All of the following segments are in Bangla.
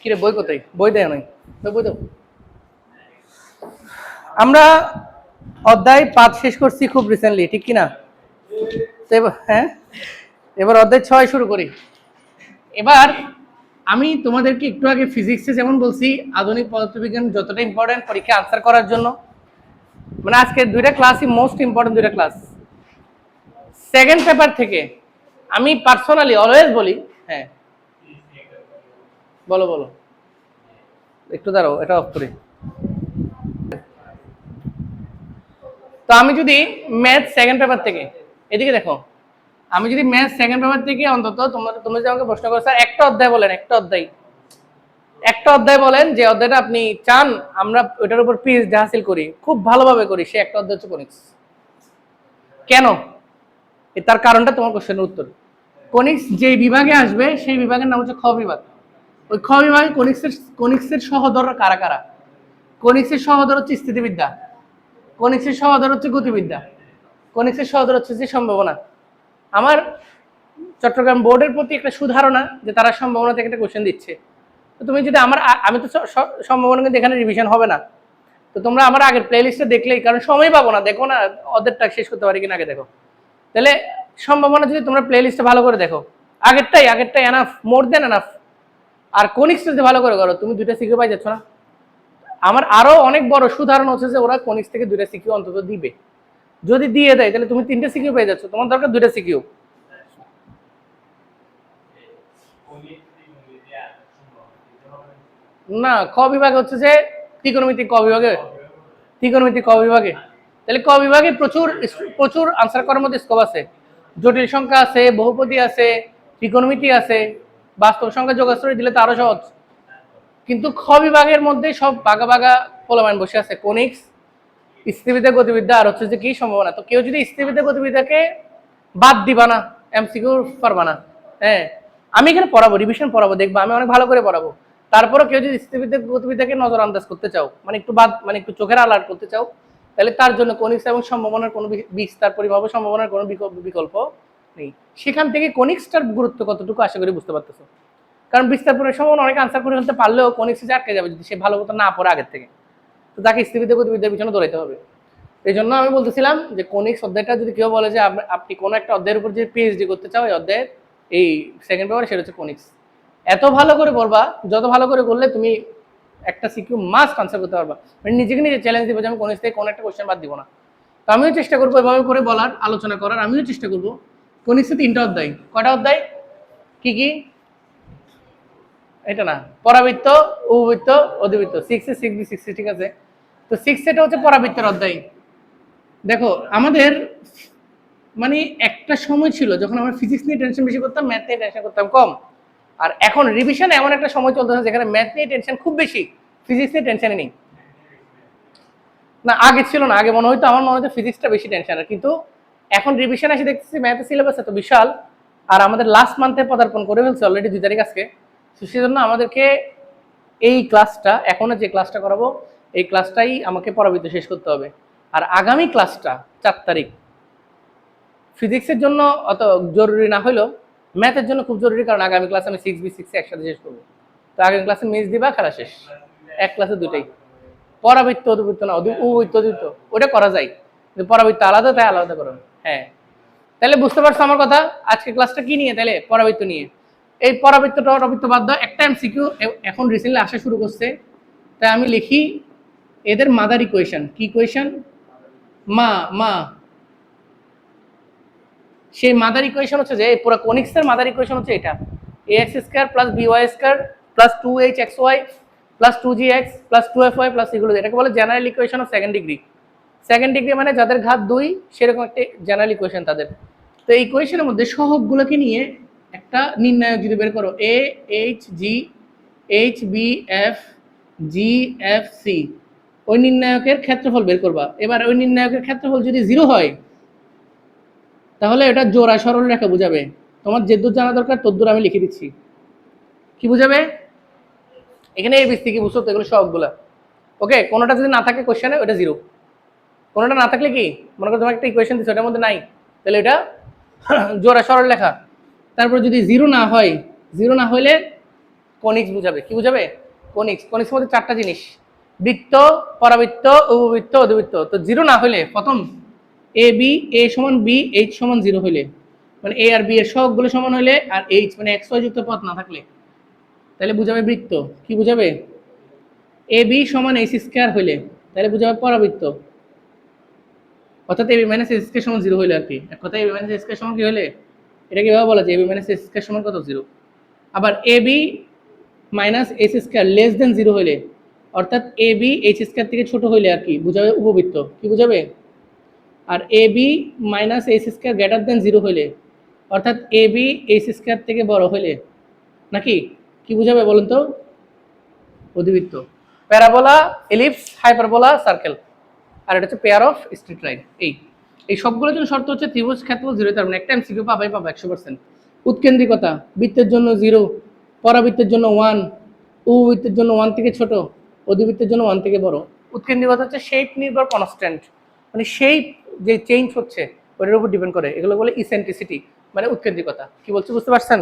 কিরে বই কোথায়? বই দেয় নাই, বই দাও। আমরা অধ্যায় 5 শেষ করছি খুব রিসেন্টলি, ঠিক কিনা? হ্যাঁ, এবার অধ্যায় 6 শুরু করি। এবার আমি তোমাদেরকে একটু আগে ফিজিক্সে যেমন বলছি আধুনিক পদার্থবিজ্ঞান যতটা ইম্পর্টেন্ট পরীক্ষা আনসার করার জন্য, মানে আজকে দুইটা ক্লাসই মোস্ট ইম্পর্টেন্ট দুইটা ক্লাস। সেকেন্ড পেপার থেকে আমি পার্সোনালি অলওয়েজ বলি, হ্যাঁ বলো বলো, একটু দাঁড়াও, এটা অফ করি। তো আমি যদি ম্যাথ সেকেন্ড পেপার থেকে, এদিকে দেখো, আমি যদি ম্যাথ সেকেন্ড পেপার থেকে অন্তত তোমরা যদি আমাকে প্রশ্ন করো স্যার একটা অধ্যায় বলেন, একটা অধ্যায় বলেন যে অধ্যায়টা আপনি চান আমরা ওইটার উপর পিএইচডি হাসিল করি, খুব ভালোভাবে করি, সে একটা অধ্যায় হচ্ছে কনিক্স। কেন? তার কারণটা তোমার কোশ্চেনের উত্তর। কনিক্স যে বিভাগে আসবে সেই বিভাগের নাম হচ্ছে খ বিভাগ। ওই খ বিভাগে কনিক্সের সহোদর কারা কারা? কনিক্সের সহোদর হচ্ছে স্থিতিবিদ্যা, কনিক্সের সহোদর হচ্ছে গতিবিদ্যা, কনিক্সের সহোদর হচ্ছে যে সম্ভাবনা। আমার চট্টগ্রাম বোর্ডের প্রতি একটা সুধারণা যে তারা সম্ভাবনা থেকে একটা কোশ্চেন দিচ্ছে। তো তুমি যদি আমি তো সম্ভাবনা কিন্তু এখানে রিভিশন হবে না, তো তোমরা আমার আগের প্লে লিস্টে দেখলেই, কারণ সময় পাবো না, দেখো না অর্ধেকটা শেষ করতে পারি কিনা আগে দেখো। তাহলে সম্ভাবনা যদি তোমরা প্লে লিস্টে ভালো করে দেখো, আগেরটাই এনাফ, মোর দেন এনাফ। আর কনিক্স যদি ভালো করে করো, তুমি দুইটা সিকিউ পাই যাচ্ছ না? আমার আরো অনেক বড় সুধারণা হচ্ছে যে ওরা কনিক্স থেকে দুইটা সিকিউ অন্তত দিবে। যদি দিয়ে দেয় তাহলে তুমি 3টে সিকিউ পেয়ে যাচ্ছ, তোমার দরকার 2টা সিকিউ। না, খ বিভাগে হচ্ছে যে ত্রিকোণমিতিক ক বিভাগে, তাহলে ক বিভাগে প্রচুর আনসার করার মধ্যে স্কোপ আছে। জটিল সংখ্যা আছে, বহুপদী আছে, ত্রিকোণমিতি আছে, বাস্তব সংখ্যা যোগাশ্রয় দিলে তো আরো সহজ। কিন্তু খ বিভাগের মধ্যে সব বাগা বাগা পোলামাইন বসে আছে, কনিক্স, স্থিতিবিদ্যা, গতিবিদ্যা, আর হচ্ছে যে কি সম্ভাবনা। তো কেউ যদি স্থিতিবিদ্যা গতিবিদ্যাকে বাদ দিবা না, এমসিকিউ পারবা না। হ্যাঁ, আমি এখানে পড়াবো, রিভিশন পড়াবো, দেখবা আমি অনেক ভালো করে পড়াবো। তারপরে কেউ যদি স্থিতিবিদ্যা গতিবিদ্যাকে নজর আন্দাজ করতে চাও, মানে একটু চোখের আলার্ট করতে চাও, তাহলে তার জন্য কনিক্স এবং সম্ভাবনার কোনো বিস্তার পরিমাপ সম্ভাবনার কোনো বিকল্প নেই। সেখান থেকে কনিক্সটার গুরুত্ব কতটুকু আশা করি বুঝতে পারতেছো। কারণ বিস্তার পরিমাপ সম্ভাবনা অনেক আনসার করে ফেলতে পারলেও কনিক্সে আটকে যাবে যদি সে ভালো মতো না পড়ে আগের থেকে। তো তাকে স্থিতিবিদ্যা গতিবিদ্যার পিছনে দৌড়াইতে হবে। এই জন্য আমি বলতেছিলাম যে কনিক্স অধ্যায়টা যদি কেউ বলে যে আপনি কোনো একটা অধ্যায়ের উপর যে পিএইচডি করতে চাও, এই অধ্যায়ের এই সেকেন্ড পেপারে, সেটা হচ্ছে কনিক্স। এত ভালো করে পড়বা, যত ভালো করে করলে তুমি একটা সিকিউ মাস্ট আনসার করতে পারবা। মানে নিজেকে নিজে চ্যালেঞ্জ দিব যে আমি কনিক্স থেকে কোনো একটা কোশ্চেন বাদ দিব না। তো আমিও চেষ্টা করবো এভাবে করে বলার, আলোচনা করার, আমিও চেষ্টা করবো। কনিক্সে 3টা অধ্যায়, কয়টা অধ্যায়? কি কি? এটা না, পরাবৃত্ত, উপবৃত্ত, অধিবৃত্ত, 6 ঠিক আছে। তো 6 এটা হচ্ছে পরাবৃত্তের অধ্যায়। দেখো আমাদের মানে একটা সময় ছিল যখন আমরা ফিজিক্স নিয়ে টেনশন বেশি করতাম, ম্যাথ নিয়ে টেনশন করতাম কম। আর এখন রিভিশন এমন একটা সময় চলতেছে যেখানে ম্যাথ নিয়ে টেনশন খুব বেশি, ফিজিক্স নিয়ে টেনশনই নেই। না আগে ছিল না, আগে মনে হয়তো, আমার মনে হতো ফিজিক্সটা বেশি টেনশন, কিন্তু এখন রিভিশন এসে দেখতেছি ম্যাথের সিলেবাস এত বিশাল, আর আমাদের লাস্ট মান্থে পদার্পণ করে ফেলছে অলরেডি 2 তারিখ আজকে। তো সেজন্য আমাদেরকে এই ক্লাসটা, এখনো যে ক্লাসটা করাবো, এই ক্লাসটাই আমাকে পরবর্তী শেষ করতে হবে। আর আগামী ক্লাসটা 4 তারিখ ফিজিক্সের জন্য অত জরুরি না হলেও ম্যাথের জন্য খুব জরুরি, কারণ আগামী ক্লাসে আমি 6B6 একসাথে শেষ করবো। তো আগামী ক্লাসে মিস দিবা, খেলা শেষ। এক ক্লাসে দুটাই, পরাবৃত্ত অধিবৃত্ত না, উপবৃত্ত অধিবৃত্ত ওটা করা যায়, কিন্তু পরাবৃত্ত আলাদা, তাই আলাদা করো। হ্যাঁ, তাহলে বুঝতে পারছো আমার কথা। আজকে ক্লাসটা কি নিয়ে? তাহলে পরাবৃত্ত নিয়ে। এই পরাবৃত্তটা অবৃত্ত বাদ দাও, একটা এমসিকিউ এখন রিসেন্টলি আসা শুরু করছে, তাই আমি লিখি এদের মাদার ইকুয়েশন। কি ইকুয়েশন? মা সেই মাদার ইকুয়েশন হচ্ছে যে পুরো কনিক্সের মাদার ইকুয়েশন হচ্ছে এটা, ax² + by² + 2hxy + 2gx + 2fy + এগুলো, এটাকে বলে general equation of second degree. Second degree মানে যাদের ঘাত 2, সেরকম একটা জেনারেল ইকুয়েশন তাদের। তো এই ইকুয়েশনের মধ্যে সহগগুলোকে নিয়ে একটা নির্ণায়ক যদি বের করো, a h g h b f g f c, ওই নির্ণায়কের ক্ষেত্রফল বের করবা। এবার ওই নির্ণায়কের ক্ষেত্রফল যদি 0 হয় তাহলে এটা জোড়া সরল রেখা বুঝাবে। তোমার যেদূর জানা দরকার তদ্দূর আমি লিখে দিচ্ছি। কি বুঝাবে? এখানে এই বৃষ্টি কি বুঝছো তো, এগুলো সবগুলা ওকে। কোনোটা যদি না থাকে কোশ্চেনে, ওটা 0। কোনোটা না থাকলে কি, মনে করো তোমার একটা ইকুয়েশন দিচ্ছে, ওটার মধ্যে নাই, তাহলে এটা জোড়া সরল রেখা। তারপর যদি 0 না হয়, 0 না হইলে কনিক্স বুঝাবে। কি বুঝাবে? কনিক্স। কনিক্স মধ্যে চারটা জিনিস, বৃত্ত, পরাবৃত্ত, উপবৃত্ত, অধিবৃত্ত। তো জিরো না হলে প্রথম এ বি, এ সমান বি, এইচ সমান জিরো হইলে, মানে এ আর বি এর সবগুলো সমান হইলে, আর এইচ মানে এক্স ওয়াই যুক্ত পথ না থাকলে, তাহলে বুঝাবে বৃত্ত। কি বুঝাবে? এ বি সমান এইচ স্কয়ার হইলে, তাহলে বুঝাবে পরাবৃত্ত। অর্থাৎ A B minus H square সমান জিরো হইলে আর কি, এক কথা A B minus H square সমান কি হইলে, এটা কিভাবে বলা যায়? A B minus H square সমান কত? জিরো। আবার A B minus H square less than zero হইলে, অর্থাৎ এ বি এইচ স্কয়ার থেকে ছোট হইলে আর কি, বুঝাবে উপবৃত্ত। কি বুঝাবে? আর A B minus H square greater than zero হইলে, অর্থাৎ এ বি এইচ স্কয়ার থেকে বড় হইলে, নাকি কি বুঝাবে বলুন তো? অধিবৃত্ত। প্যারাবোলা, এলিপস, হাইপারবোলা, সার্কেল, আর এটা হচ্ছে পেয়ার অফ স্ট্রেট লাইন। এই সবগুলোর জন্য শর্ত হচ্ছে ত্রিভুজ ক্ষেত্রফল জিরো, তার মানে একটা এমসিকিউ পাবাই পাবা 100%। উৎকেন্দ্রিকতা, বৃত্তের জন্য 0, পরাবৃত্তের জন্য 1, উপবৃত্তের জন্য 1 থেকে ছোট, অধিবৃত্তের জন্য 1 থেকে বড়। উৎকেন্দ্রিকতা হচ্ছে শেপ নির্ভর কনস্ট্যান্ট, মানে শেপ যে চেঞ্জ হচ্ছে ওটার উপর ডিপেন্ড করে, এগুলো বলে ইসেন্ট্রিসিটি, মানে উৎকেন্দ্রিকতা। কি বলছি বুঝতে পারছেন?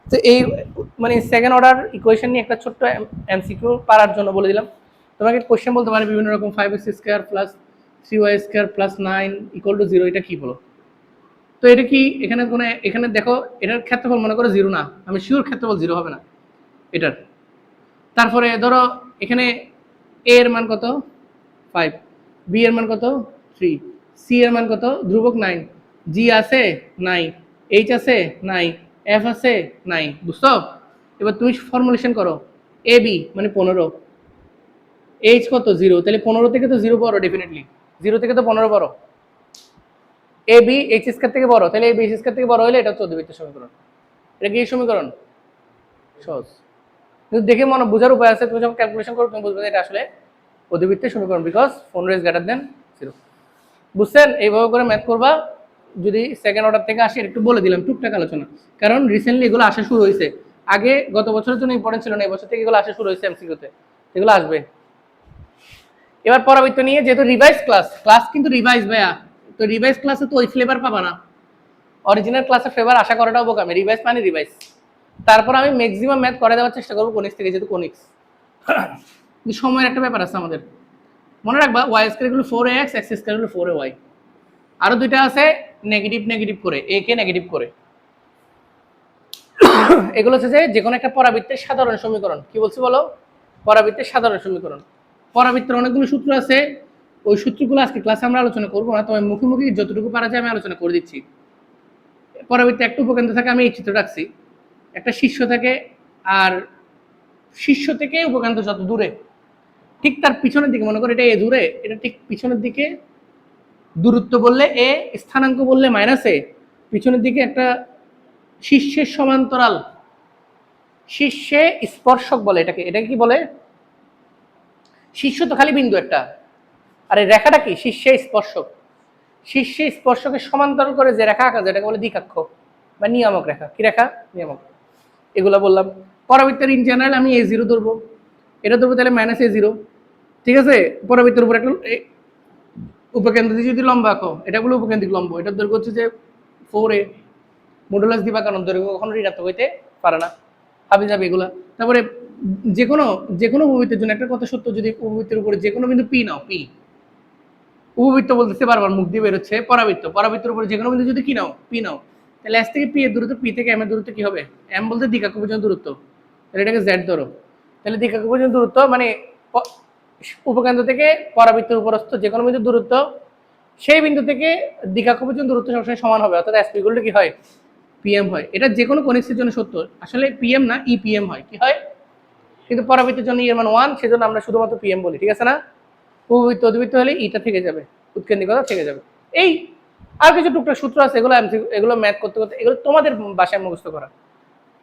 তো এই মানে সেকেন্ড অর্ডার ইকুয়েশন নিয়ে একটা ছোট্ট এমসিকিউ পারার জন্য বলে দিলাম। তোমাকে কোশ্চেন বলতে পারে বিভিন্ন রকম 5x square plus 3y square plus 9 equal to 0, এটা কি বলো? তো এটা কি এখানে কোনো, এখানে দেখো এটার ক্ষেত্রফল মনে করো 0 না, আমি শিওর ক্ষেত্রফল 0 হবে না এটার। তারপরে ধরো এখানে a এর মান কত? 5, b এর মান কত? 3, c এর মান কত? ধ্রুবক 9, g আছে? নাই। h আছে? নাই। f আছে? নাই। বুঝছো? এবার তুমি ফর্মুলেশন করো, a b মানে 15, h কত? 0, তাহলে 15 থেকে তো 0 বড়, ডেফিনেটলি 0 থেকে তো 15 বড়। এ বি এইচ স্কয়ার থেকে বড়, তাহলে এ বি এইচ স্কয়ার থেকে বড় হলে এটা হচ্ছে অধিবৃত্ত সমীকরণ। এটা কি সমীকরণ? সহজ, কিন্তু দেখে মনে বোঝার উপায় আছে। তুমি যখন ক্যালকুলেশন করো তুমি বুঝবে এটা আসলে অধিবৃত্তের সমীকরণ, বিকজ 15 ইজ গ্রেটার দেন 0। বুঝছেন? এইভাবে করে ম্যাথ করবা। যদি সেকেন্ড অর্ডার থেকে আসে একটু বলে দিলাম, টুকটাক আলোচনা, কারণ রিসেন্টলি এগুলো আসা শুরু হয়েছে। আগে গত বছরের জন্য ইম্পর্টেন্ট ছিল না, এই বছর থেকে এগুলো আসা শুরু হয়েছে এমসিকিউতে, এগুলো আসবে। এবার পরাবৃত্ত নিয়ে, যেহেতু রিভাইজ ক্লাস কিন্তু রিভাইজ ভাইয়া, তো রিভাইজ ক্লাসে তো ওই ফ্লেভার পাবা না, অরিজিনাল ক্লাসে ফ্লেভার আশা করাটাও বোকামি। রিভাইজ মানে রিভাইজ। তারপর আমি ম্যাক্সিমাম ম্যাথ করে দেওয়ার চেষ্টা করবো কোনিক্স থেকে, যেহেতু কোনিক্স কিন্তু সময়ের একটা ব্যাপার আছে আমাদের। মনে রাখবা ওয়াই স্কয়ার এগুলো 4ax, এক্স স্কয়ার এগুলো 4ay, আরো দুইটা আছে নেগেটিভ নেগেটিভ করে, এ কে নেগেটিভ করে। এগুলো হচ্ছে যে কোনো একটা পরাবৃত্তের সাধারণ সমীকরণ। কি বলছি বলো? পরাবৃত্তের সাধারণ সমীকরণ। পরাবৃত্তের অনেকগুলো সূত্র আছে, ওই সূত্রগুলো আজকে ক্লাসে আমরা আলোচনা করবো না, তবে মুখোমুখি যতটুকু পারা যায় আমি আলোচনা করে দিচ্ছি। পরাবৃত্তে একটা উপকেন্দ্র থাকে, আমি এই চিত্র রাখছি, একটা শীর্ষ থাকে, আর শীর্ষ থেকে উপকেন্দ্র যত দূরে, ঠিক তার পিছনের দিকে, মনে করো এটা এ দূরে, এটা ঠিক পিছনের দিকে দূরত্ব বললে এ, স্থানাঙ্ক বললে মাইনাস এ, পিছনের দিকে একটা শীর্ষের সমান্তরাল, শীর্ষে স্পর্শক বলে এটাকে। এটাকে কি বলে? শীর্ষ তো খালি বিন্দু একটা, আর এই রেখাটা কি? শীর্ষে স্পর্শক। শীর্ষে স্পর্শকের সমান্তরাল করে যে রেখা আঁকা যায় এটাকে বলে দ্বিকাক্ষ বা নিয়ামক রেখা। কি রেখা? নিয়ামক। এগুলো বললাম। পরাবৃত্তের ইন জেনারেল আমি a0 ধরবো, এটা ধরবো, তাহলে মাইনাস a0, ঠিক আছে। পরাবৃত্তের উপর একটা উপকেন্দ্র দিয়ে যদি লম্ব আঁকো, এটা বলে উপকেন্দ্রিক লম্ব, এটার দৈর্ঘ্য হচ্ছে যে 4a, মডুলাস দিবা, কারণ দৈর্ঘ্য কখনো ঋণাত্মক হইতে পারে না, হাবি যাবে এগুলা। তারপরে যে কোনো উপবৃত্তের জন্য একটা কথা সত্য, যদি উপবৃত্তের উপরে যে কোনো বিন্দু পি নাও, পি, উপবৃত্ত বলতেছে বারবার মুখ দিয়ে বেরোচ্ছে, পরাবৃত্তের উপরে যে কোনো বিন্দু যদি কি নাও, পি নাও, তাহলে এস থেকে পি এর দূরত্ব, পি থেকে এম এর দূরত্ব কি হবে? এম বলতে দ্বিকাক্ষ পর্যন্ত দূরত্ব, তাহলে এটাকে জেড ধরো। তাহলে দ্বিকাক্ষ পর্যন্ত দূরত্ব মানে উপকেন্দ্র থেকে পরাবৃত্তের উপরস্থ যে কোনো বিন্দুর দূরত্ব, সেই বিন্দু থেকে দ্বিকাক্ষ পর্যন্ত দূরত্ব সবসময় সমান হবে, অর্থাৎ এস পি ইকুয়াল টু কি হয়? পিএম হয়। এটা যে কোনো কনিক্সের জন্য সত্য, আসলে পিএম না ইপিএম হয়। কি হয়? কিন্তু পরাবৃত্তের জন্য এর মান 1, সেজন্য আমরা শুধুমাত্র পিএম বলি, ঠিক আছে না? উপবৃত্ত অধিবৃত্ত হলে ইটা থেকে যাবে, উৎকেন্দ্রিকতা থেকে যাবে। এই আর কিছু টুকটাক সূত্র আছে, এগুলো ম্যাথ করতে করতে এগুলো তোমাদের বাসায় মুখস্থ করা,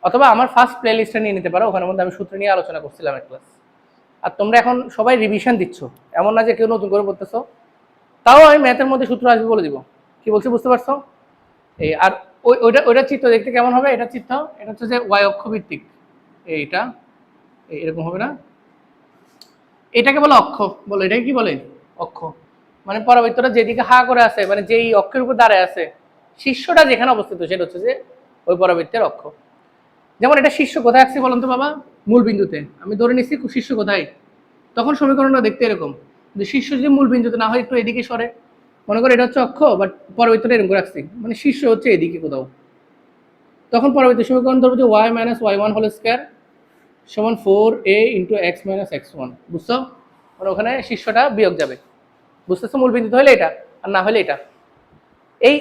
অথবা আমার ফার্স্ট প্লে লিস্টটা নিয়ে নিতে পারো, ওখানের মধ্যে আমি সূত্র নিয়ে আলোচনা করছিলাম এক ক্লাস। আর তোমরা এখন সবাই রিভিশন দিচ্ছ, এমন না যে কেউ নতুন করে পড়তেছো, তাও আমি ম্যাথের মধ্যে সূত্র আসবে বলে দিব। কি বলছি বুঝতে পারছো? এই আর ওইটা চিত্র দেখতে কেমন হবে? এটা চিত্র, এটা হচ্ছে যে ওয়াই অক্ষ ভিত্তিক, এইটা এরকম হবে না, এটাকে বলে অক্ষ, বলে এটাকে কি বলে? অক্ষ। মানে পরাবৃত্তটা যেদিকে হা করে আছে, মানে যেই অক্ষের উপর দাঁড়ায় আছে, শীর্ষটা যেখানে অবস্থিত সেটা হচ্ছে যে ওই পরাবৃত্তের অক্ষ। যেমন এটা শীর্ষ কোথায় আঁকছি বলুন তো বাবা? মূল বিন্দুতে, আমি ধরে নিচ্ছি শীর্ষ কোথায়, তখন সমীকরণটা দেখতে এরকম। কিন্তু শীর্ষ যদি মূল বিন্দুতে না হয় একটু এদিকে সরে, মনে করো এটা হচ্ছে অক্ষ, বাট পরবর্তীতে এরকম রাখছি, মানে শীর্ষ হচ্ছে এদিকে কোথাও, তখন পরবর্তী সমীকরণ ধরবো যে y minus y1 whole square সমান 4a into x minus x1। বুঝছো? মানে ওখানে শীর্ষটা বিয়োগ যাবে। বুঝতেছো? মূল বিন্দুতে হলে এটা, আর না হলে এটা।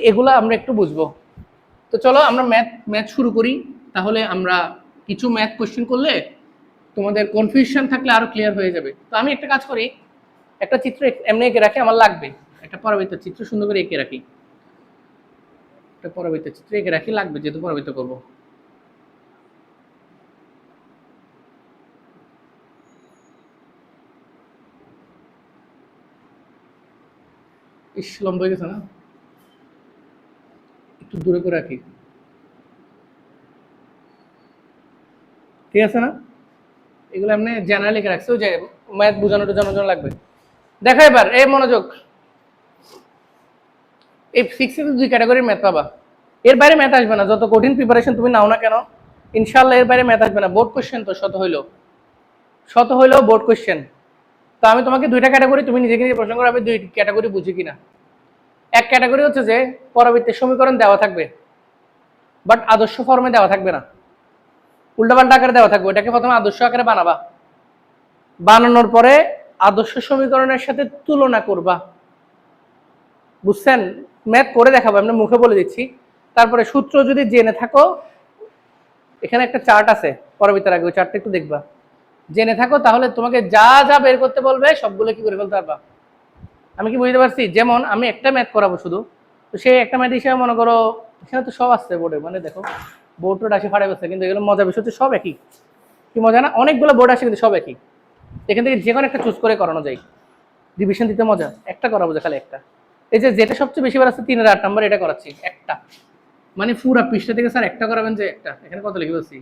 এগুলা আমরা একটু বুঝবো। তো চলো আমরা ম্যাথ শুরু করি। তাহলে আমরা কিছু ম্যাথ কোশ্চেন করলে তোমাদের কনফিউশন থাকলে আরো ক্লিয়ার হয়ে যাবে। তো আমি একটা কাজ করি, একটা চিত্র এমনি এঁকে রাখি, আমার লাগবে একটা পরবর্তী চিত্র সুন্দর করে এঁকে রাখি, একটা পরবর্তী চিত্র এঁকে রাখি, লাগবে যেহেতু পরবর্তী করবো। ইস, লম্বা হয়ে গেছে না, একটু দূরে করে রাখি, ঠিক আছে না? এগুলো এমনি জেনারেল লিখে রাখছি, ওই যে ম্যাথ বোঝানোর জন্য লাগবে। দেখো এবার এই মনোযোগ, এই সিক্সে দুই ক্যাটাগরির ম্যাথ পাবা, এর বাইরে ম্যাথ আসবে না। যত কঠিন প্রিপারেশন তুমি নাও না কেন, ইনশাল্লাহ এর বাইরে ম্যাথ আসবে না। বোর্ড কোশ্চেন তো শত হইলেও বোর্ড কোশ্চেন। তো আমি তোমাকে দুইটা ক্যাটাগরি, তুমি নিজেকে নিজে প্রশ্ন করো আমি দুই ক্যাটাগরি বুঝি কিনা। এক ক্যাটাগরি হচ্ছে যে পরবর্তী সমীকরণ দেওয়া থাকবে, বাট আদর্শ ফর্মে দেওয়া থাকবে না, উল্টাপাল্টা আকারে দেওয়া থাকবে। ওটাকে প্রথমে আদর্শ আকারে বানাবা, বানানোর পরে আদর্শ সমীকরণের সাথে তুলনা করবা। বুঝছেন? ম্যাথ করে দেখাবো, আমরা মুখে বলে দিচ্ছি। তারপরে সূত্র যদি জেনে থাকো, এখানে একটা চার্ট আছে পরবর্তীর আগে, ওই চার্টটা একটু দেখবা, জেনে থাকো তাহলে তোমাকে যা যা বের করতে বলবে সবগুলো কি করে ফেলতে পারবা। আমি কি বুঝতে পারছি? যেমন আমি একটা ম্যাথ করাবো শুধু, তো সেই একটা ম্যাথ হিসেবে মনে করো এখানে তো সব আসছে বোর্ডে, মানে দেখো বোর্ড টোড আসে ফাড়ে বসছে, কিন্তু এগুলো মজা বিষয় হচ্ছে সব একই। কি মজা না, অনেকগুলো বোর্ড আসে কিন্তু সব একই। এখান থেকে যে কোনো একটা চুজ করে করানো যায়, ডিভিশন দিতে মজা। একটা করাবো যে খালি একটা, এই যে যেটা সবচেয়ে বেশি বার আছে 3 আর 8 নাম্বার, এটা করাচ্ছি একটা, মানে পুরো পৃষ্ঠা থেকে স্যার একটা করাবেন যে একটা, এখানে কত লিখে বলছি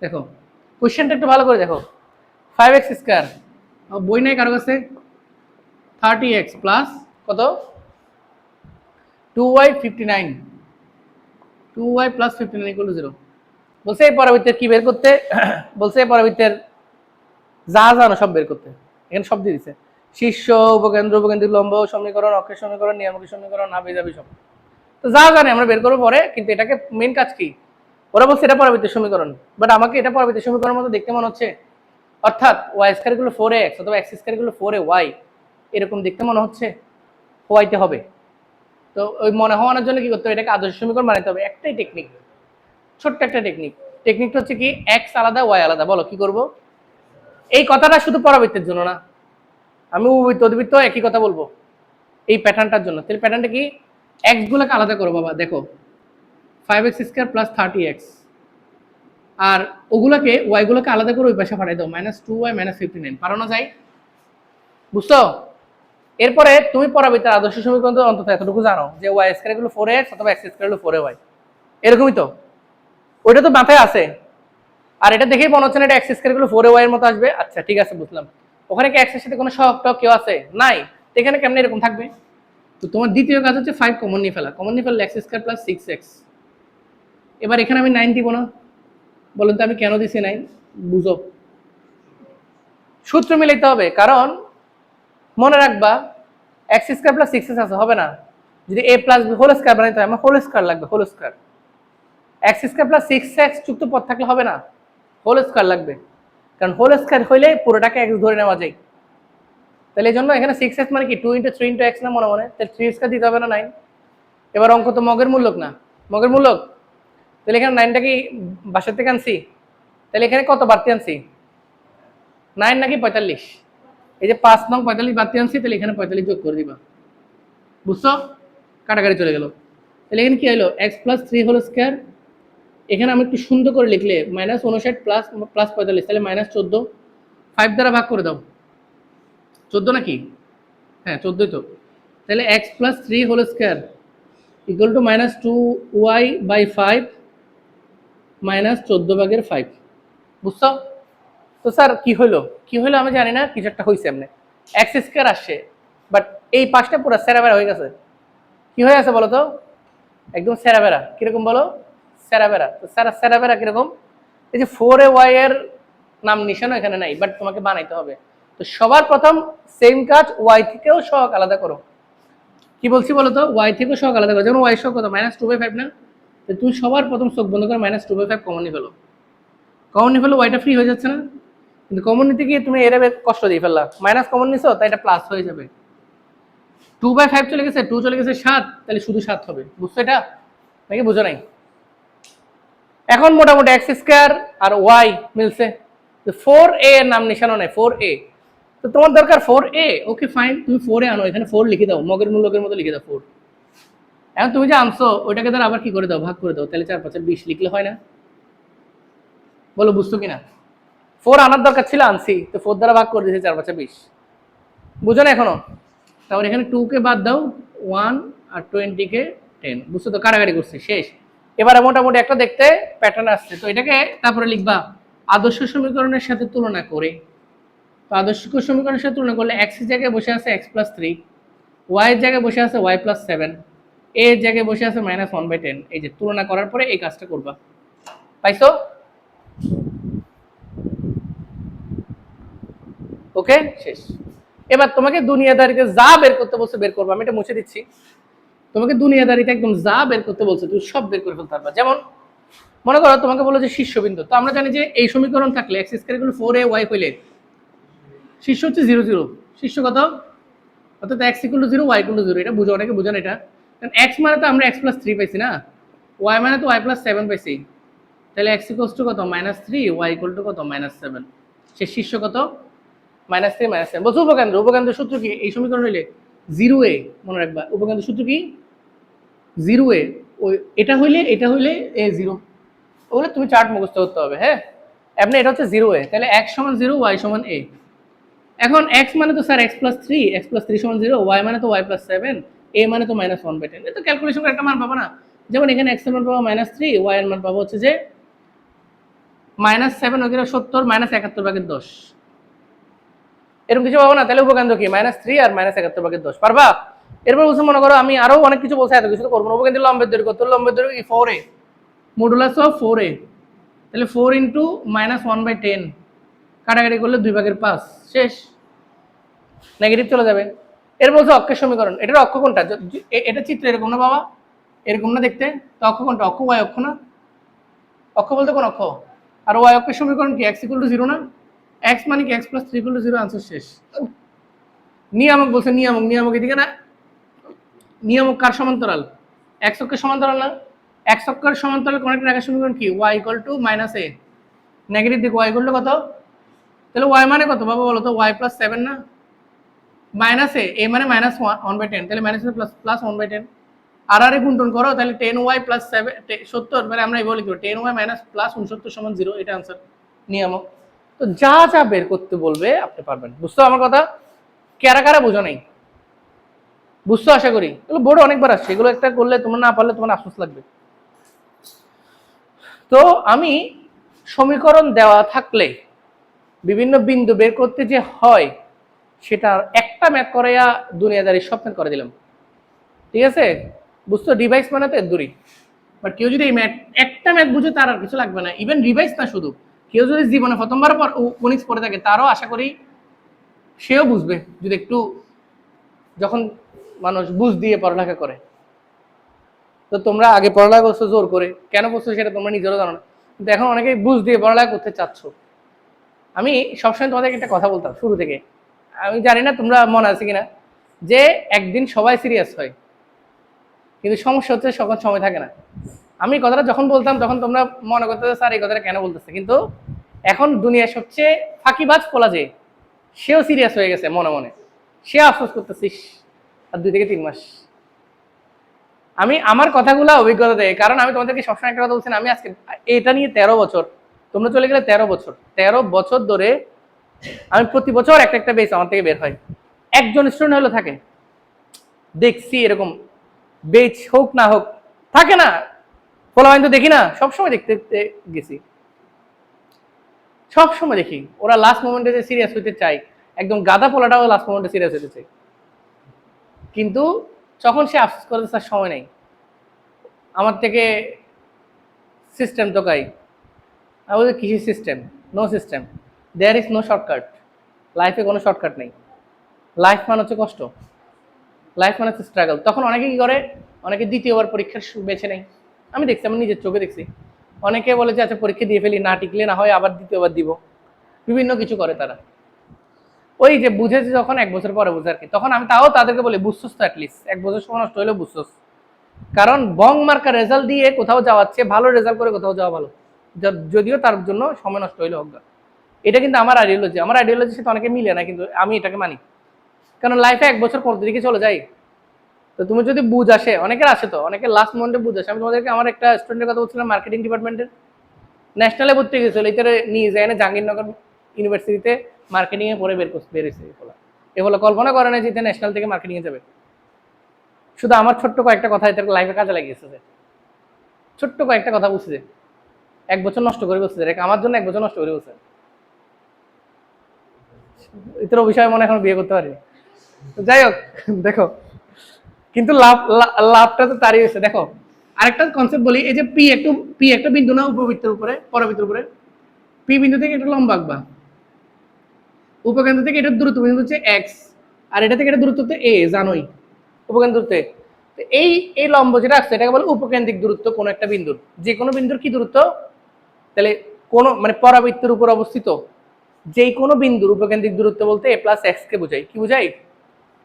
দেখো। কোশ্চেনটা একটু ভালো করে দেখো, 5x স্কয়ার, বই নাই কারো কাছে, 30x প্লাস কত 2y 59, 2y plus 59 equal to 0। বলছে এই পরবর্তীর কি বের করতে, বলছে এই পরবর্তীর যা জানো সব বের করতে। এখানে সব দিয়ে দিচ্ছে, শীর্ষ, উপকেন্দ্র, উপকেন্দ্রিক লম্ব সমীকরণ, অক্ষের সমীকরণ, নিয়ামকের সমীকরণ, হাবিজাবি সব। তো যা জানি আমরা বের করবো পরে, কিন্তু এটাকে মেন কাজ কি, ওরা বলছে এটা পরবর্তী সমীকরণ, বাট আমাকে এটা পরবর্তী সমীকরণের মতো দেখতে মনে হচ্ছে। অর্থাৎ ওয়াই স্কয়ার গুলো 4x অথবা এক্স স্কয়ার গুলো 4ay এরকম দেখতে মনে হচ্ছে, হওয়াইতে হবে। তো ওই মনে হওয়ানোর জন্য কি করতে হবে, এটাকে আদর্শ সমীকরণ বানাতে হবে। একটাই টেকনিক, ছোট্ট একটা টেকনিক। টেকনিকটা হচ্ছে কি, এক্স আলাদা ওয়াই আলাদা। বলো কি করব? এই কথাটা শুধু পরাবৃত্তের জন্য না, আমি উপবৃত্ত অধিবৃত্ত একই কথা বলবো এই প্যাটার্নটার জন্য। তাহলে প্যাটার্নটা কি, এক্স গুলোকে আলাদা করো বাবা। দেখো 5x স্কয়ার প্লাস 30x, আর ওগুলোকে ওয়াই গুলোকে আলাদা করে ওই পাশে পাঠাই দাও, -2y -59। পারানো যায়? বুঝছো? এরপরে তুমি পরাবৃত্তের আদর্শ সমীকরণ তো অন্তত এতটুকু জানো যে ওয়াই স্কয়ার গুলো 4x অথবা এক্স স্কয়ার গুলো 4ay, এরকমই তো। ওইটা তো মাথায় আছে, আর এটা দেখেই মনে হচ্ছে না এটা এক্স স্কয়ার গুলো 4ay এর মতো আসবে। আচ্ছা ঠিক আছে, বুঝলাম। ওখানে কি এক্স এর সাথে কোনো সহগ টহগ কেউ আছে? নাই। এখানে কেমনে এরকম থাকবে? তো তোমার দ্বিতীয় কাজ হচ্ছে 5 কমন নিয়ে ফেলা। কমন নিয়ে ফেললে এক্স স্কয়ার প্লাস 6x। এবার এখানে আমি 9 দিব না? বলুন তো আমি কেন দিছি 9? বুঝো, সূত্র মিলাইতে হবে। কারণ মনে রাখবা এক্স স্কয়ার প্লাস 6x আছে, হবে না। যদি a plus b whole square বানাইতে হয় আমার হোল স্কয়ার লাগবে, whole square. X square plus 6x যুক্ত পদ থাকলে হবে না, হোল স্কয়ার লাগবে। কারণ হোল স্কয়ার হইলে পুরোটাকে x ধরে নেওয়া যায়। তাহলে এই জন্য এখানে 6x মানে কি 2 × 3 × x না মনে মনে, তাহলে 3 স্কয়ার দিতে হবে না 9। এবার অঙ্ক তো মগের মূলক না, মগের মূলক। তাহলে এখানে 9টা কি বাসার থেকে আনছি? তাহলে এখানে কত বাড়তি আনছি? 9 নাকি 45? এই যে 5 নং 45 বাড়তি আনছি, তাহলে এখানে 45 যোগ করে দিবা। বুঝছো? কাটাকাটি চলে গেল। তাহলে এখানে কি হলো, x প্লাস 3 হোল স্কয়ার। এখানে আমি একটু সুন্দর করে লিখলে -59 প্লাস প্লাস 45, তাহলে -14। 5 দ্বারা ভাগ করে দাও, 14 নাকি? হ্যাঁ 14ই তো। তাহলে x plus 3 whole square equal to -2y/5 -14/5। বুঝছো? তো স্যার কি হলো, কি হলো আমি জানি না, কিছু একটা হয়েছে। এমনি এক্স স্কয়ার আসছে, বাট এই পাশটা পুরো সেরাবেরা হয়ে গেছে। কি হয়ে আছে বলো তো? একদম সেরাবেরা। কিরকম বলো? সেরাবেরা। তো সেরাবেরা কিরকম? এই যে 4ay এর নাম নিশানও এখানে নাই, বাট তোমাকে বানাইতে হবে। তো সবার প্রথম সেম কাজ, ওয়াই থেকেও সহগ আলাদা করো। কি বলছি বলো তো, ওয়াই থেকেও সহগ আলাদা করো। যেমন ওয়াই সহগ কত, -2/5 না? তো তুমি সবার প্রথম চোখ বন্ধ করে -2/5 কমন নিয়ে ফেলো। কমন নিয়ে ফেলো, ওয়াইটা ফ্রি হয়ে যাচ্ছে না? কিন্তু কমন নিতে গিয়ে তুমি এর কষ্ট দিয়ে ফেললা, মাইনাস কমন নিছো তাই এটা প্লাস হয়ে যাবে। 2/5 চলে গেছে, 2 চলে গেছে 7, তাহলে শুধু 7 হবে। বুঝছো এটা নাকি বুঝো নাই? এখন মোটামুটি এক্স স্কয়ার আর ওয়াই মিলছে, 4a এর নাম নিশানো নাই, 4a। তো তোমার দরকার 4a, ওকে ফাইন, তুমি 4a আনো, এখানে 4 লিখে দাও, মগের মূলকের মতো লিখে দাও 4। এখন তুমি যে আনছো ওইটাকে দ্বারা আবার কি করে দাও, ভাগ করে দাও, তাহলে 4×5=20 লিখলে হয় না? বলো বুঝছো কিনা? 4 আনার দরকার ছিল, আনছি, তো 4 দ্বারা ভাগ করে দিয়েছে, 4×5=20। বুঝো না এখনো? তারপর এখানে 2 কে বাদ দাও, 1 আর 20 কে 10। বুঝছো তো, কাটাকাটি করছে, শেষ। এবারে মোটামুটি একটা দেখতে প্যাটার্ন আসছে, তো এটাকে তারপরে লিখবা আদর্শ সমীকরণের সাথে তুলনা করে। তো আদর্শ সমীকরণের সাথে তুলনা করলে এক্স এর জায়গায় বসে আছে x+3, ওয়াই এর জায়গায় বসে আছে y+7, এ এর জায়গায় বসে আছে -1/10। এই যে তুলনা করার পরে এই কাজটা করবা, পাইছো? ওকে, শেষ। এবার তোমাকে দুনিয়াদারিতে যা বের করতে বলছে বের করবা, আমি এটা মুছে দিচ্ছি। তোমাকে দুনিয়াদারিতে একদম যা বের করতে বলছে তুমি সব বের করে ফেলতে পারবা। যেমন মনে করো তোমাকে বলো যে শীর্ষবিন্দু, তো আমরা জানি যে এই সমীকরণ থাকলে x স্কয়ার = 4a y হইলে শীর্ষ হচ্ছে 0 0। শীর্ষ কত? অর্থাৎ x = 0 y = 0। এটা বুঝো, অনেকে বুঝেন এটা। কারণ x মানে তো আমরা x+3 পাইছি না, y মানে তো y+7 পাইছি, তাহলে x = কত, -3, y = কত, -7। সে শীর্ষ কত, -3 -7। বলছো উপকেন্দ্র, উপকেন্দ্রের সূত্র কি? এই সমীকরণ হইলে 0a, মনে রাখবা উপকেন্দ্রের সূত্র কি, 0a। ওই এটা হইলে a0। ওগুলো তুমি চার্ট মুখস্থ করতে হবে, হ্যাঁ। এমনি এটা হচ্ছে 0a, তাহলে x = 0, y = a। এখন x মানে তো স্যার x+3, x+3 = 0, y মানে তো y+7, a মানে তো -1/10। এটা তো ক্যালকুলেশন করে একটা মান পাবো না। যেমন এখানে x এর মান পাবো -3, y এর মান পাবো হচ্ছে যে -7 ওইখানে 70, -71/10, এরকম কিছু পাবো না? তাহলে উপকেন্দ্র কি, -3 আর -71/10, পারবা? এরপর বলছে মনে করো আমি আরো অনেক কিছু বলছি, এত কিছু তো করবো না। উপকেন্দ্রের লম্বের দৈর্ঘ্য, তোর লম্বের দৈর্ঘ্য কি 4a, মডুলাস অফ 4a, তাহলে 4 × -1/10, কাটাকাটি করলে 2/5, শেষ। নেগেটিভ চলে যাবে। এর বলছে অক্ষের সমীকরণ, এটার অক্ষ কোনটা? এটা চিত্র এরকম না বাবা, এরকম না দেখতে, তো অক্ষ কোনটা? অক্ষ y অক্ষ না? অক্ষ বলতে কোন অক্ষ? আর y অক্ষের সমীকরণ কি, x = 0 না? x মানে কি, x+3 = 0, আনসার শেষ। নিয়ামক বলছে, নিয়ামক, নিয়ামক এদিকে না, নিয়ামক কার সমান্তরাল? x অক্ষের সমান্তরাল না? x অক্ষের সমান্তরাল কোন একটা রেখার সমীকরণ কি, y = -a, নেগেটিভ দিকে y = কত? তাহলে y মানে কত বাবা বলো তো, y+7 না, -a, a মানে -1/10, তাহলে -1/10, আর আরে গুণটন করো, তাহলে 10y + 7 70, মানে আমরা এইভাবে লিখব 10y +69 = 0, এটা आंसर নিয়ামক। তো যা যা বের করতে বলবে আপনি পারবেন। বুঝছো আমার কথা? কারা কারা বুঝো নাই? বুঝছো আশা করি। এগুলো বোর্ডে অনেকবার আসছে, এগুলো একটা করলে তোমরা না পারলে তোমার আফসোস লাগবে। তো আমি সমীকরণ দেওয়া থাকলে বিভিন্ন বিন্দু বের করতে যে হয় সেটা একটা ম্যাথ করাইয়া দুনিয়াদারি স্বপ্ন করে দিলাম, ঠিক আছে? বুঝছো, ডিভাইস মানে তো দূরই। বাট কেউ যদি এই ম্যাথ একটা ম্যাথ বুঝে তার আর কিছু লাগবে না, ইভেন রিভাইস না, শুধু কেউ যদি জীবনে প্রথমবার পর ফোনিক্স পড়ে থাকে তারও আশা করি সেও বুঝবে, যদি একটু, যখন মানুষ বুঝ দিয়ে পড়ালেখা করে। তো তোমরা আগে পড়ালেখা করছো জোর করে, কেন করছো সেটা তোমরা নিজেরও জানো না, কিন্তু এখন অনেকে বুঝ দিয়ে পড়ালেখা করতে চাচ্ছ। আমি সবসময় তোমাদেরকে একটা কথা বলতাম শুরু থেকে, আমি জানি না তোমরা মনে আছে কিনা, যে একদিন সবাই সিরিয়াস হয়, কিন্তু সমস্যা হচ্ছে সকল সময় থাকে না। আমি কথাটা যখন বলতাম তখন তোমরা মনে করতে স্যার এই কথাটা কেন বলতেছে, কিন্তু এখন দুনিয়ার সবচেয়ে ফাঁকিবাজ পোলা যে, সেও সিরিয়াস হয়ে গেছে মনে মনে, সে আফসোস করতেছিস আর 2 থেকে 3 মাস। আমি আমার কথাগুলো অভিজ্ঞতা দেয়, কারণ আমি তোমাদেরকে সবসময় একটা কথা বলছি, আমি আজকে এটা নিয়ে 13 বছর, তোমরা চলে গেলে 13 বছর, 13 বছর ধরে আমি প্রতি বছর একটা একটা বেচ আমার থেকে বের হয়, একজন স্টুডেন্ট হলো থাকে, দেখছি এরকম বেচ হোক না হোক থাকে না, ফলাফল তো দেখি না, সবসময় দেখতে দেখতে গেছি, সবসময় দেখি ওরা লাস্ট মোমেন্টে যে সিরিয়াস হইতে চাই, একদম গাদা পোলাটাও লাস্ট মোমেন্টে সিরিয়াস হইতে চাই, কিন্তু যখন সে আফসোস করতে তার সময় নেই, আমার থেকে সিস্টেম তোকাই, আমি বলছি কিসের system, no system, there is no shortcut. লাইফে কোনো শর্টকাট নেই। লাইফ মানে হচ্ছে কষ্ট, লাইফ মানে হচ্ছে স্ট্রাগল। তখন অনেকে কি করে, অনেকে দ্বিতীয়বার পরীক্ষার বেছে নেই। আমি দেখছি, আমি নিজের চোখে দেখছি। অনেকে বলে যে আচ্ছা পরীক্ষা দিয়ে ফেলি, না টিকলে না হয় আবার দ্বিতীয়বার দিব, বিভিন্ন কিছু করে তারা। ওই যে বুঝেছে যখন 1 বছর পরে বুঝে আর কি, তখন আমি তাও তাদেরকে বলি বুঝছস তো, অ্যাটলিস্ট 1 বছর সময় নষ্ট হলেও বুঝছস। কারণ বং মার্কা রেজাল্ট দিয়ে কোথাও যাওয়াচ্ছে ভালো রেজাল্ট করে কোথাও যাওয়া ভালো, যদিও তার জন্য সময় নষ্ট হইলে হোক। এটা কিন্তু আমার আইডিওলজি, আমার আইডিওলজির সাথে অনেকে মিলে না, কিন্তু আমি এটাকে মানি। কারণ লাইফে 1 বছর পর দিকে চলে যায়। তো তুমি যদি বুঝ আসে, অনেকের আসে, তো অনেকের লাস্ট মোমেন্টে বুঝ আসে। আমি তোমাদেরকে আমার একটা স্টুডেন্টের কথা বলছিলাম, মার্কেটিং ডিপার্টমেন্টের, ন্যাশনালে ভর্তি গেছিল, এটারে নিয়ে যায় না জাহাঙ্গীরনগর ইউনিভার্সিটিতে মার্কেটিং এ পড়ে বেরিয়েছে। এগুলো কল্পনা করে না যে ন্যাশনাল থেকে মার্কেটিং এ যাবে। শুধু আমার ছোট্ট কয়েকটা কথা এটার লাইফে কাজে লাগিয়েছে, ছোট্ট কয়েকটা কথা বুঝছে, 1 বছর নষ্ট করে বসছে, আমার জন্য 1 বছর নষ্ট করে বসছে। এটার বিষয়ে মনে এখন বিয়ে করতে পারি। যাই হোক, দেখো কিন্তু লাভটা তো তারই হয়েছে। দেখো আরেকটা কনসেপ্ট বলি, এই যে পি একটা বিন্দু না উপবৃত্তের উপরে, পরবৃত্তের উপরে, পি বিন্দু থেকে একটা লম্ব আঁকবা, উপকেন্দ্র থেকে এটার দূরত্ব বিন্দু হচ্ছে এক্স, আর এটা থেকে এটা দূরত্ব হচ্ছে এ, জানোই উপকেন্দ্রতে। এই এই লম্ব যেটা আসছে এটাকে বলে উপকেন্দ্রিক দূরত্ব কোন একটা বিন্দুর। যে কোনো বিন্দুর কি দূরত্ব, তাহলে কোন মানে পরাবৃত্তের উপর অবস্থিত যে কোনো বিন্দুর উপকেন্দ্রিক দূরত্ব বলতে a প্লাস এক্স কে বোঝাই। কি বোঝাই?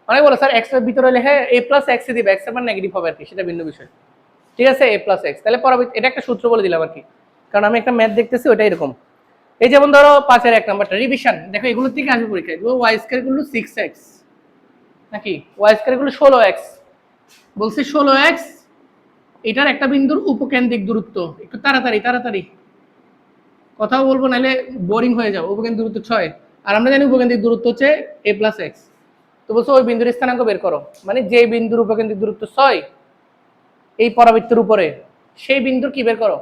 অনেক বলে স্যার এক্স এর ভিতরে লেখে a প্লাস এক্স এ দিবে, এক্স এর মান নেগেটিভ হবে আর কি, সেটা ভিন্ন বিষয়। ঠিক আছে, a প্লাস এক্স, তাহলে পরাবৃত্ত, এটা একটা সূত্র বলে দিলাম আর কি, কারণ আমি একটা ম্যাথ দেখতেছি ওটা এরকম। এই যেমন ধরো 5-এর 1 নাম্বারটা রিভিশন, দেখো এগুলো থেকে আসবে পরীক্ষায়, ওয়াই স্কয়ার গুলো 6x নাকি ওয়াই স্কয়ার গুলো 16x, বলছি 16x, এটার একটা বিন্দুর উপকেন্দ্রিক দূরত্ব। একটু তাড়াতাড়ি তাড়াতাড়ি কথাও বলবো, নাহলে বোরিং হয়ে যাবে। উপকেন্দ্রিক দূরত্ব 6, আর আমরা জানি উপকেন্দ্রিক দূরত্ব হচ্ছে a প্লাস এক্স। তো বলছো ওই বিন্দুর স্থানাঙ্ক বের করো, মানে যে বিন্দুর উপকেন্দ্রিক দূরত্ব 6 এই পরাবৃত্তের উপরে, সেই বিন্দুর কি বের করো।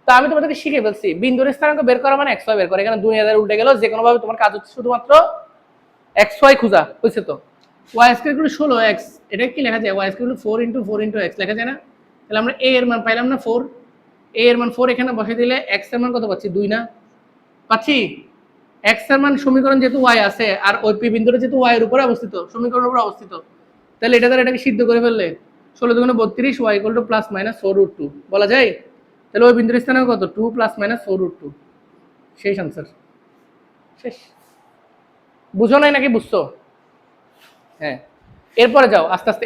তো আমি তোমাদেরকে শিখে ফেলছি, বিন্দুর স্থানাঙ্ক বের করা মানে xy বের করো। এখানে 2000 উল্টে গেল, যে কোনো ভাবে তোমার কাজ হচ্ছে শুধুমাত্র xy খোঁজা, হয়েছে তো। y স্কয়ার গুলো 16x, এটা কি লেখা যায়, y স্কয়ার গুলো 4 × 4 × x লেখা যায় না? তাহলে আমরা a এর মান পাইলাম না 4, a এর মান 4 এখানে বসিয়ে দিলে x এর মান কত পাচ্ছি, 2 না পাচ্ছি। x এর মান সমীকরণ যেহেতু y আছে, আর ওই p বিন্দুটা যেহেতু y এর উপরে অবস্থিত, সমীকরণের উপরে অবস্থিত, তাহলে এটা দ্বারা এটাকে সিদ্ধ করে ফেললে 16 × 32 y = +-4√2 বলা যায়। তাহলে ওই বিন্দুর স্থানাঙ্ক কত, 2 + -4√2, শেষ আনসার, শেষ। বুঝো নাই নাকি বুঝছো? হ্যাঁ, এরপরে যাও আস্তে আস্তে।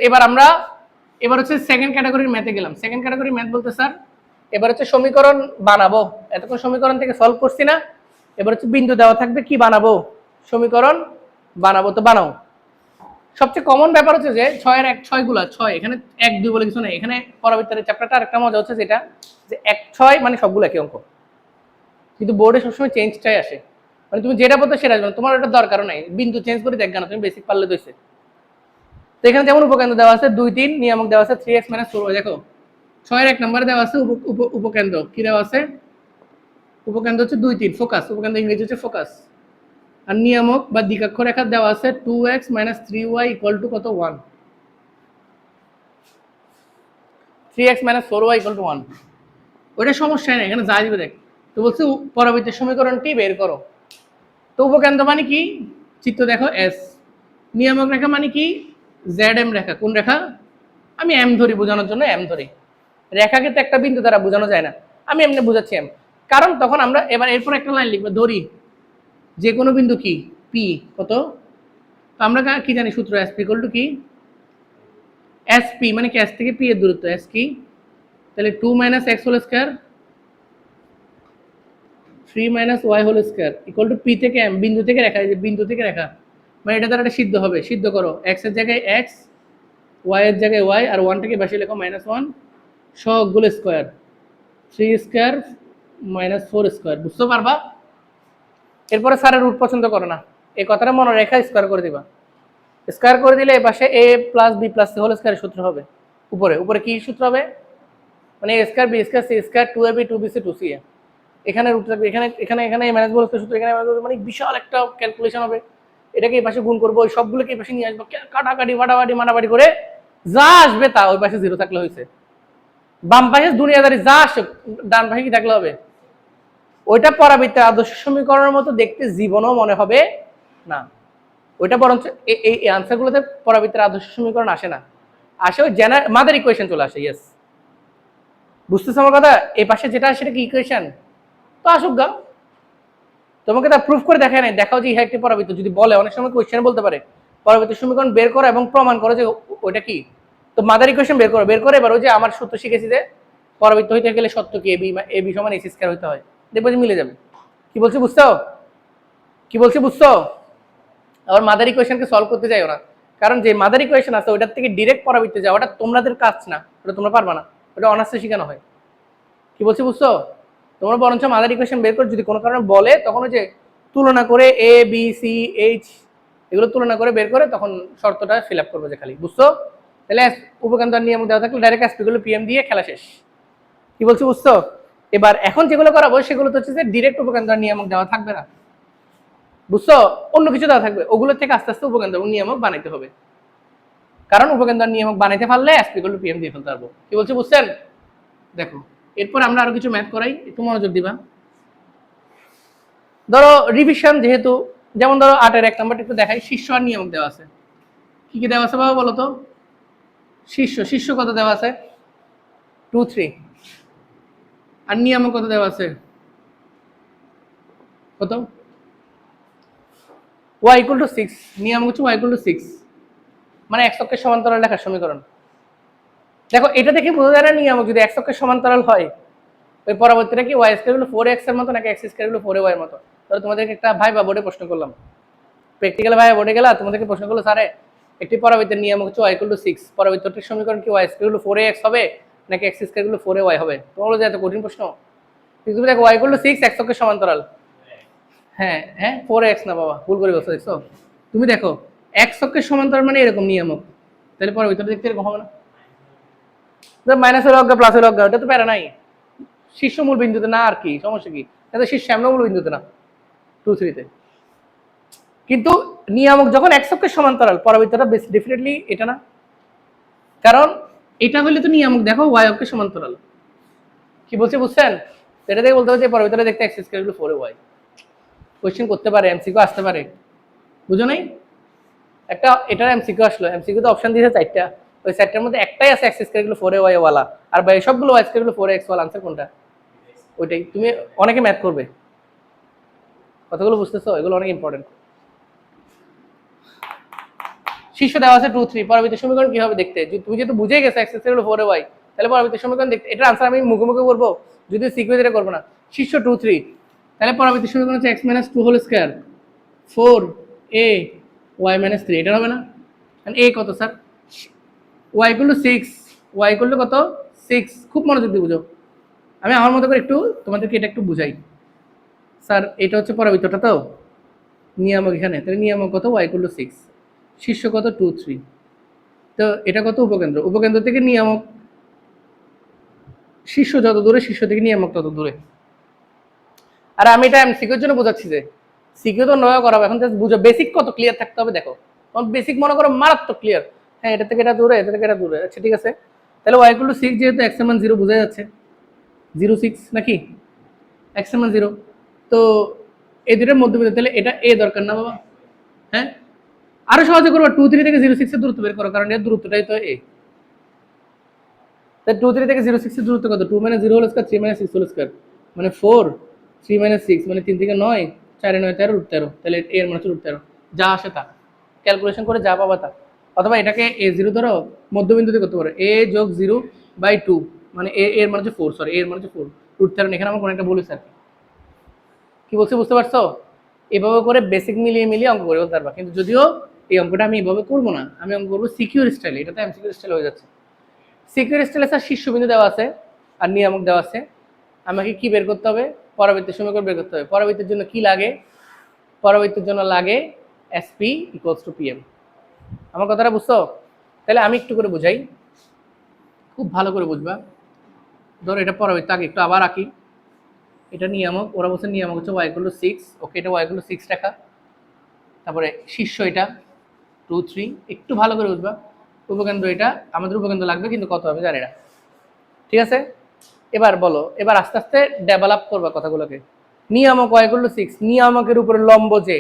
এবার হচ্ছে সেকেন্ড ক্যাটাগরির ম্যাথে গেলাম। সেকেন্ড ক্যাটাগরির ম্যাথ বলতে স্যার এবার হচ্ছে সমীকরণ বানাবো। এতক্ষণ সমীকরণ থেকে সলভ করছি না, এবার হচ্ছে বিন্দু দেওয়া থাকবে, কি বানাবো, সমীকরণ বানাবো। তো বানাও। সবচেয়ে কমন ব্যাপার হচ্ছে যে 6-এর 1 6 গুলা 6, এখানে 1 2 বলে কিছু নেই। এখানে পরবর্তী চ্যাপ্টারটা আরেকটা মজা হচ্ছে যেটা যে 1 6 মানে সবগুলো একই অঙ্ক, কিন্তু বোর্ডে সবসময় চেঞ্জটাই আসে, মানে তুমি যেটা বলতো সেটা আসবে, তোমার ওটা দরকারও নাই, বিন্দু চেঞ্জ করে দেখ না, তুমি বেসিক পারলে দইছে। তো এখানে যেমন উপকেন্দ্র দেওয়া আছে 2 3, নিয়ামক দেওয়া আছে 3x - 4y। দেখো 6-এর 1 নম্বরে দেওয়া আছে উপকেন্দ্র, কি দেওয়া আছে, উপকেন্দ্র হচ্ছে 2 3, ফোকাস, উপকেন্দ্র ইংরেজি হচ্ছে ফোকাস। আর নিয়ামক বা দ্বিকাক্ষ রেখা দেওয়া আছে 2x - 3y = কত, 1, 3x - 4y = 1। ওইটা সমস্যা নেই, এখানে যা দিবে দেখ। তো বলছে পরবর্তী সমীকরণটি বের করো। তো উপকেন্দ্র মানে কি, চিত্র দেখো এস, নিয়ামক রেখা মানে কি, জেড এম রেখা। কোন রেখা, আমি এম ধরি বোঝানোর জন্য, এম ধরি। রেখাকে তো একটা বিন্দু দ্বারা বোঝানো যায় না, আমি এমনি বোঝাচ্ছি এম। কারণ তখন আমরা এবার এরপর একটা লাইন লিখবো, ধরি যে কোনো বিন্দু কি পি কত, তো আমরা কি জানি সূত্র, এস পি = কি, এস পি মানে কি, এস থেকে পি এর দূরত্ব, এস কি, তাহলে 2 - x² 3 - y² = p থেকে m, বিন্দু থেকে রেখা, এই যে বিন্দু থেকে রেখা, মানে এটা দ্বারা এটা সিদ্ধ হবে। সিদ্ধ করো, x এর জায়গায় x, y এর জায়গায় y, আর 1 থেকে বেশি লেখো -1, সবগুলো স্কয়ার, 3² - 4², বুঝতে পারবা। এরপরে স্যারের রুট পছন্দ করো না, এই কথাটা মনে রেখা স্কয়ার করে দিবা। স্কয়ার করে দিলে এই পাশে a + b + c² সূত্র হবে। উপরে উপরে কি সূত্র হবে, মানে a² b² c² 2ab 2bc 2ca, এখানে রুট থাকবে, এখানে এখানে এখানে ম্যানেজ বলতে সূত্র, এখানে মানে বিশাল একটা ক্যালকুলেশন হবে। এটাকে এই পাশে গুণ করবো, ওই সবগুলোকে এই পাশে নিয়ে আসবো, কাটাকাটি বাটাবাটি মানাবাটি করে যা আসবে তা, ওই পাশে 0 থাকলে হয়েছে। বাম পাশে দুনিয়াদারি যা আসে, ডান পাশে কি থাকলে হবে, ওইটা পরাবৃত্তের আদর্শ সমীকরণের মতো দেখতে জীবনও মনে হবে না। ওইটা বরঞ্চ এই আনসারগুলোতে পরাবৃত্তের আদর্শ সমীকরণ আসে না, আসে ওই মাদার ইকুয়েশন চলে আসে। ইয়েস, বুঝতেছ আমার কথা? এই পাশে যেটা সেটা কি ইকুয়েশন? তো আসুক গা, তোমাকে তা প্রুফ করে দেখায় নাই, দেখাও যে ইহা একটি পরাবৃত্ত। যদি বলে, অনেক সময় কোয়েশ্চেন বলতে পারে পরাবৃত্ত সমীকরণ বের করো এবং প্রমাণ করো যে ওইটা কি। তো মাদার ইকুয়েশন বের করে এবার ওই যে আমার সূত্র শিখেছি যে পরাবৃত্ত হইতে গেলে সত্য কি এবি সমান এসি স্কয়ার হইতে হয়, দেখবো যে মিলে যাবে। কি বলছি বুঝছো? কি বলছি বুঝছো? আবার মাদার ইকুয়েশনকে সলভ করতে যাইও না, কারণ যে মাদার ইকুয়েশন আছে ওইটার থেকে ডিরেক্ট পরাবৃত্তে যাওয়া ওটা তোমাদের কাজ না, ওটা তোমরা পারবা না, ওটা অনার্সে শেখানো হয়। কি বলছি বুঝছো? তোমরা বরঞ্চ মাদার ইকুয়েশন বের করে যদি কোনো কারণে বলে তখন ওই যে তুলনা করে এ বি সি এইচ এগুলো তুলনা করে বের করে তখন শর্তটা ফিল আপ করবে যে খালি। বুঝছো? তাহলে উপকেন্দ্র নিয়ম দেওয়া থাকলে ডাইরেক্ট এসপিগুলো পিএম দিয়ে খেলা শেষ। কি বলছি বুঝছো? এবার এখন যেগুলো করাবো সেগুলো তো হচ্ছে যে ডিরেক্ট উপকেন্দ্র নিয়ামক দেওয়া থাকবে না, বুঝছো? অন্য কিছু দেওয়া থাকবে, ওগুলো থেকে আস্তে আস্তে উপকেন্দ্র নিয়ামক বানাইতে হবে, কারণ উপকেন্দ্র নিয়ামক বানাইতে পারলে এসপিগুলো পিএম দিয়ে ফেলতে পারবো। কি বলছি বুঝছেন? দেখো এরপর আমরা আরো কিছু ম্যাথ করাই, একটু মনোযোগ দিবা। ধরো রিভিশন যেহেতু, যেমন ধরো 8-এর 1 নাম্বারটা একটু দেখাই। শীর্ষ আর নিয়ামক দেওয়া আছে। কি কি দেওয়া আছে বাবা বলো তো? শীর্ষ কত দেওয়া আছে? 2 3। আর নিয়ামক কত দেওয়া আছে? কত? y = 6, নিয়ামক হচ্ছে y = 6, মানে x অক্ষের সমান্তরাল লেখার সমীকরণ। দেখো এটা দেখে বোঝা যায় না নিয়ামক যদি x অক্ষের সমান্তরাল হয় ওই পরবর্তীটা কি y² = 4x এর মতো নাকি x² = 4y এর মতো। তাহলে তোমাদেরকে একটা ভাইবা বোর্ডে প্রশ্ন করলাম, প্র্যাকটিক্যাল ভাইবা বোর্ডে গেলা, তোমাদেরকে প্রশ্ন করলো স্যারে একটি পরাবৃত্তের নিয়ামক হচ্ছে y = 6, পরাবৃত্তটির সমীকরণ কি y² = 4ax হবে নাকি x² = 4ay হবে? তোমরা বলো যে এত কঠিন প্রশ্ন। কিন্তু তুমি দেখো y = 6 x অক্ষের সমান্তরাল। হ্যাঁ 4x না বাবা, ভুল করে বলছো। দেখছো? তুমি দেখো x অক্ষের সমান্তরাল মানে এরকম নিয়ামক, তাহলে পরাবৃত্তটা দেখতে এরকম হবে না? মাইনাস হলে অজ্ঞা, প্লাস হলে অজ্ঞা, ওটা তো প্যারা নাই। শীর্ষ মূল বিন্দুতে না, আর কি সমস্যা কি? এটা শীর্ষ মূল বিন্দুতে না, 2 3 তে। কিন্তু নিয়ামক যখন x অক্ষের সমান্তরাল, পরাবৃত্তটা ডেফিনেটলি এটা না, কারণ এটা হলে তো নিয়ামক দেখো y অক্ষের সমান্তরাল। কি বলছে বুঝছেন? এটা দেখে বলতে হবে যে পরাবৃত্তটা দেখতে x² = 4y। কোশ্চেন করতে পারে, এমসিকিউ আসতে পারে, বুঝো নাই? একটা এটার এমসিকিউ আসলো, এমসিকিউ তো অপশন দিয়েছে 4টা, ওই 4টার মধ্যে একটাই আছে x² = 4ay ওয়ালা, আর বাকি সবগুলো y² = 4x ওয়ালা। आंसर কোনটা? ওইটাই। তুমি অনেকে ম্যাথ করবে, কতগুলো বুঝতেছো? এগুলো অনেক ইম্পর্টেন্ট। শীর্ষ দেওয়া আছে 2 3, পরবর্তী সমীকরণ কি হবে দেখতে? তুমি যেহেতু বুঝে গেছো x² = 4y, তাহলে পরবর্তী সমীকরণ দেখতে এটার आंसर আমি মুখে করব, যদি সিকিউর এটা করব না। শীর্ষ 2 3, তাহলে পরবর্তী সমীকরণ হচ্ছে x - 2 whole square 4a y - 3, এটা হবে না? কারণ a কত স্যার? y = 6, y = কত? 6। খুব মনোযোগ দিয়ে বুঝো, আমি আমার মতো করে একটু তোমাদেরকে এটা একটু বুঝাই। স্যার এটা হচ্ছে পরাবৃত্তটা, তো নিয়ামক এখানে, তাহলে নিয়ামক কত? y = 6, শীর্ষ কত? 2 3, তো এটা কত? উপকেন্দ্র, উপকেন্দ্র থেকে নিয়ামক, শীর্ষ যত দূরে শীর্ষ থেকে নিয়ামক তত দূরে। আর আমি এটা এমসিকিউর জন্য বোঝাচ্ছি, যে সিকিউ তো নয় করাবো, এখন জাস্ট বুঝো বেসিক কত ক্লিয়ার থাকতে হবে। দেখো তোমার বেসিক মনে করো মারাত্মক ক্লিয়ার, হ্যাঁ এটা থেকে এটা দূরে, এটা থেকে এটা দূরে, আচ্ছা ঠিক আছে। তাহলে y = 6, যেহেতু x এর মান 0 বোঝা যাচ্ছে, 0 6 নাকি x এর মান 0, তো এই দুটোর মধ্যবিন্দু, তাহলে এটা a দরকার না বাবা? হ্যাঁ, আরো সহজে করবো, 2 3 থেকে 0 6 এর দূরত্ব বের করো, কারণ এর দূরত্বটাই তো a। তাহলে 2 3 থেকে 0 6 এর দূরত্ব কত? 2 - 0 হোল স্কয়ার 3 - 6 হোল স্কয়ার, মানে 4, 3 - 6 মানে 3 থেকে 9, 4 9 13 √13, তাহলে a এর মান হচ্ছে √13। যা আসে তা ক্যালকুলেশন করে যা পাবা তা, অথবা এটাকে a0 ধরো, মধ্যবিন্দুতে করতে পারো, a + 0/2, মানে a এর মান হচ্ছে 4, সরি a এর মান হচ্ছে 4 √13। এখানে আমার কোনো একটা বলেছে আর কি বলছি বুঝতে পারছো? এভাবে করে বেসিক মিলিয়ে অঙ্ক করে বলতে পারবা। কিন্তু যদিও এই অঙ্কটা আমি এভাবে করবো না, আমি অঙ্ক করবো সিকিউর স্টাইলে, এটা তো এমসিকিউ স্টাইল হয়ে যাচ্ছে। সিকিউর স্টাইলে স্যার শীর্ষবিন্দু দেওয়া আছে আর নিয়ামক দেওয়া আছে, আমাকে কি বের করতে হবে? পরবর্তী সমীকরণ বের করতে হবে। পরবর্তীর জন্য কি লাগে? পরবর্তীর জন্য লাগে SP = PM। আমার কথাটা বুঝছো? তাহলে আমি একটু করে বুঝাই, খুব ভালো করে বুঝবা। ধরো এটা পরবর্তী, আগে একটু আবার আঁকি। এটা নিয়ামক, ওরা বলছে নিয়ামক হচ্ছে y = 6, ওকে এটা y = 6 টাকা। তারপরে শীর্ষ এটা 2 3, একটু ভালো করে বুঝবা। উপকেন্দ্র এটা, আমাদের উপকেন্দ্র লাগবে কিন্তু কত হবে জানি না, ঠিক আছে? এবার বলো, এবার আস্তে আস্তে ডেভেলপ করবা কথাগুলোকে। নিয়ামক y = 6, নিয়ামকের উপরে লম্ব যে,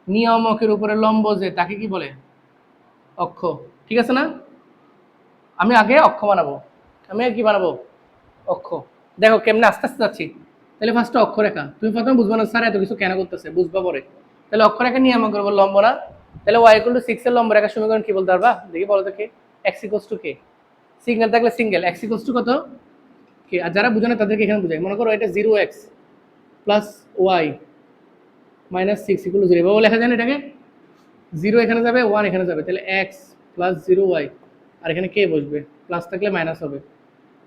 নিয়ামকের উপরে লম্ব যে তাকে কি বলে? অক্ষ। ঠিক আছে না? আমি আগে অক্ষ বানাবো, আমি কি বানাবো? অক্ষ। দেখো কেমনে আস্তে আস্তে যাচ্ছি। তাহলে ফার্স্টে অক্ষরেখা, তুমি প্রথমে বুঝবা না স্যার এত কিছু কেন করতেছে, বুঝবা পরে। তাহলে অক্ষরেখা নিয়ামকের উপর লম্ব না, তাহলে y = 6 এর লম্ব রেখার সমীকরণ কি বলতে পারবা? দেখি বলো তো কে? x = k, সিঙ্গেল থাকলে সিঙ্গেল, x = কত? k। আর যারা বুঝে না তাদেরকে এখানে বুঝাই। মনে করো এটা 0x + y - 6 = 0, এভাবে লেখা যায় না এটাকে? 0 এখানে যাবে, 1 এখানে যাবে, তাহলে x + 0y, আর এখানে k বসবে, প্লাস থাকলে মাইনাস হবে।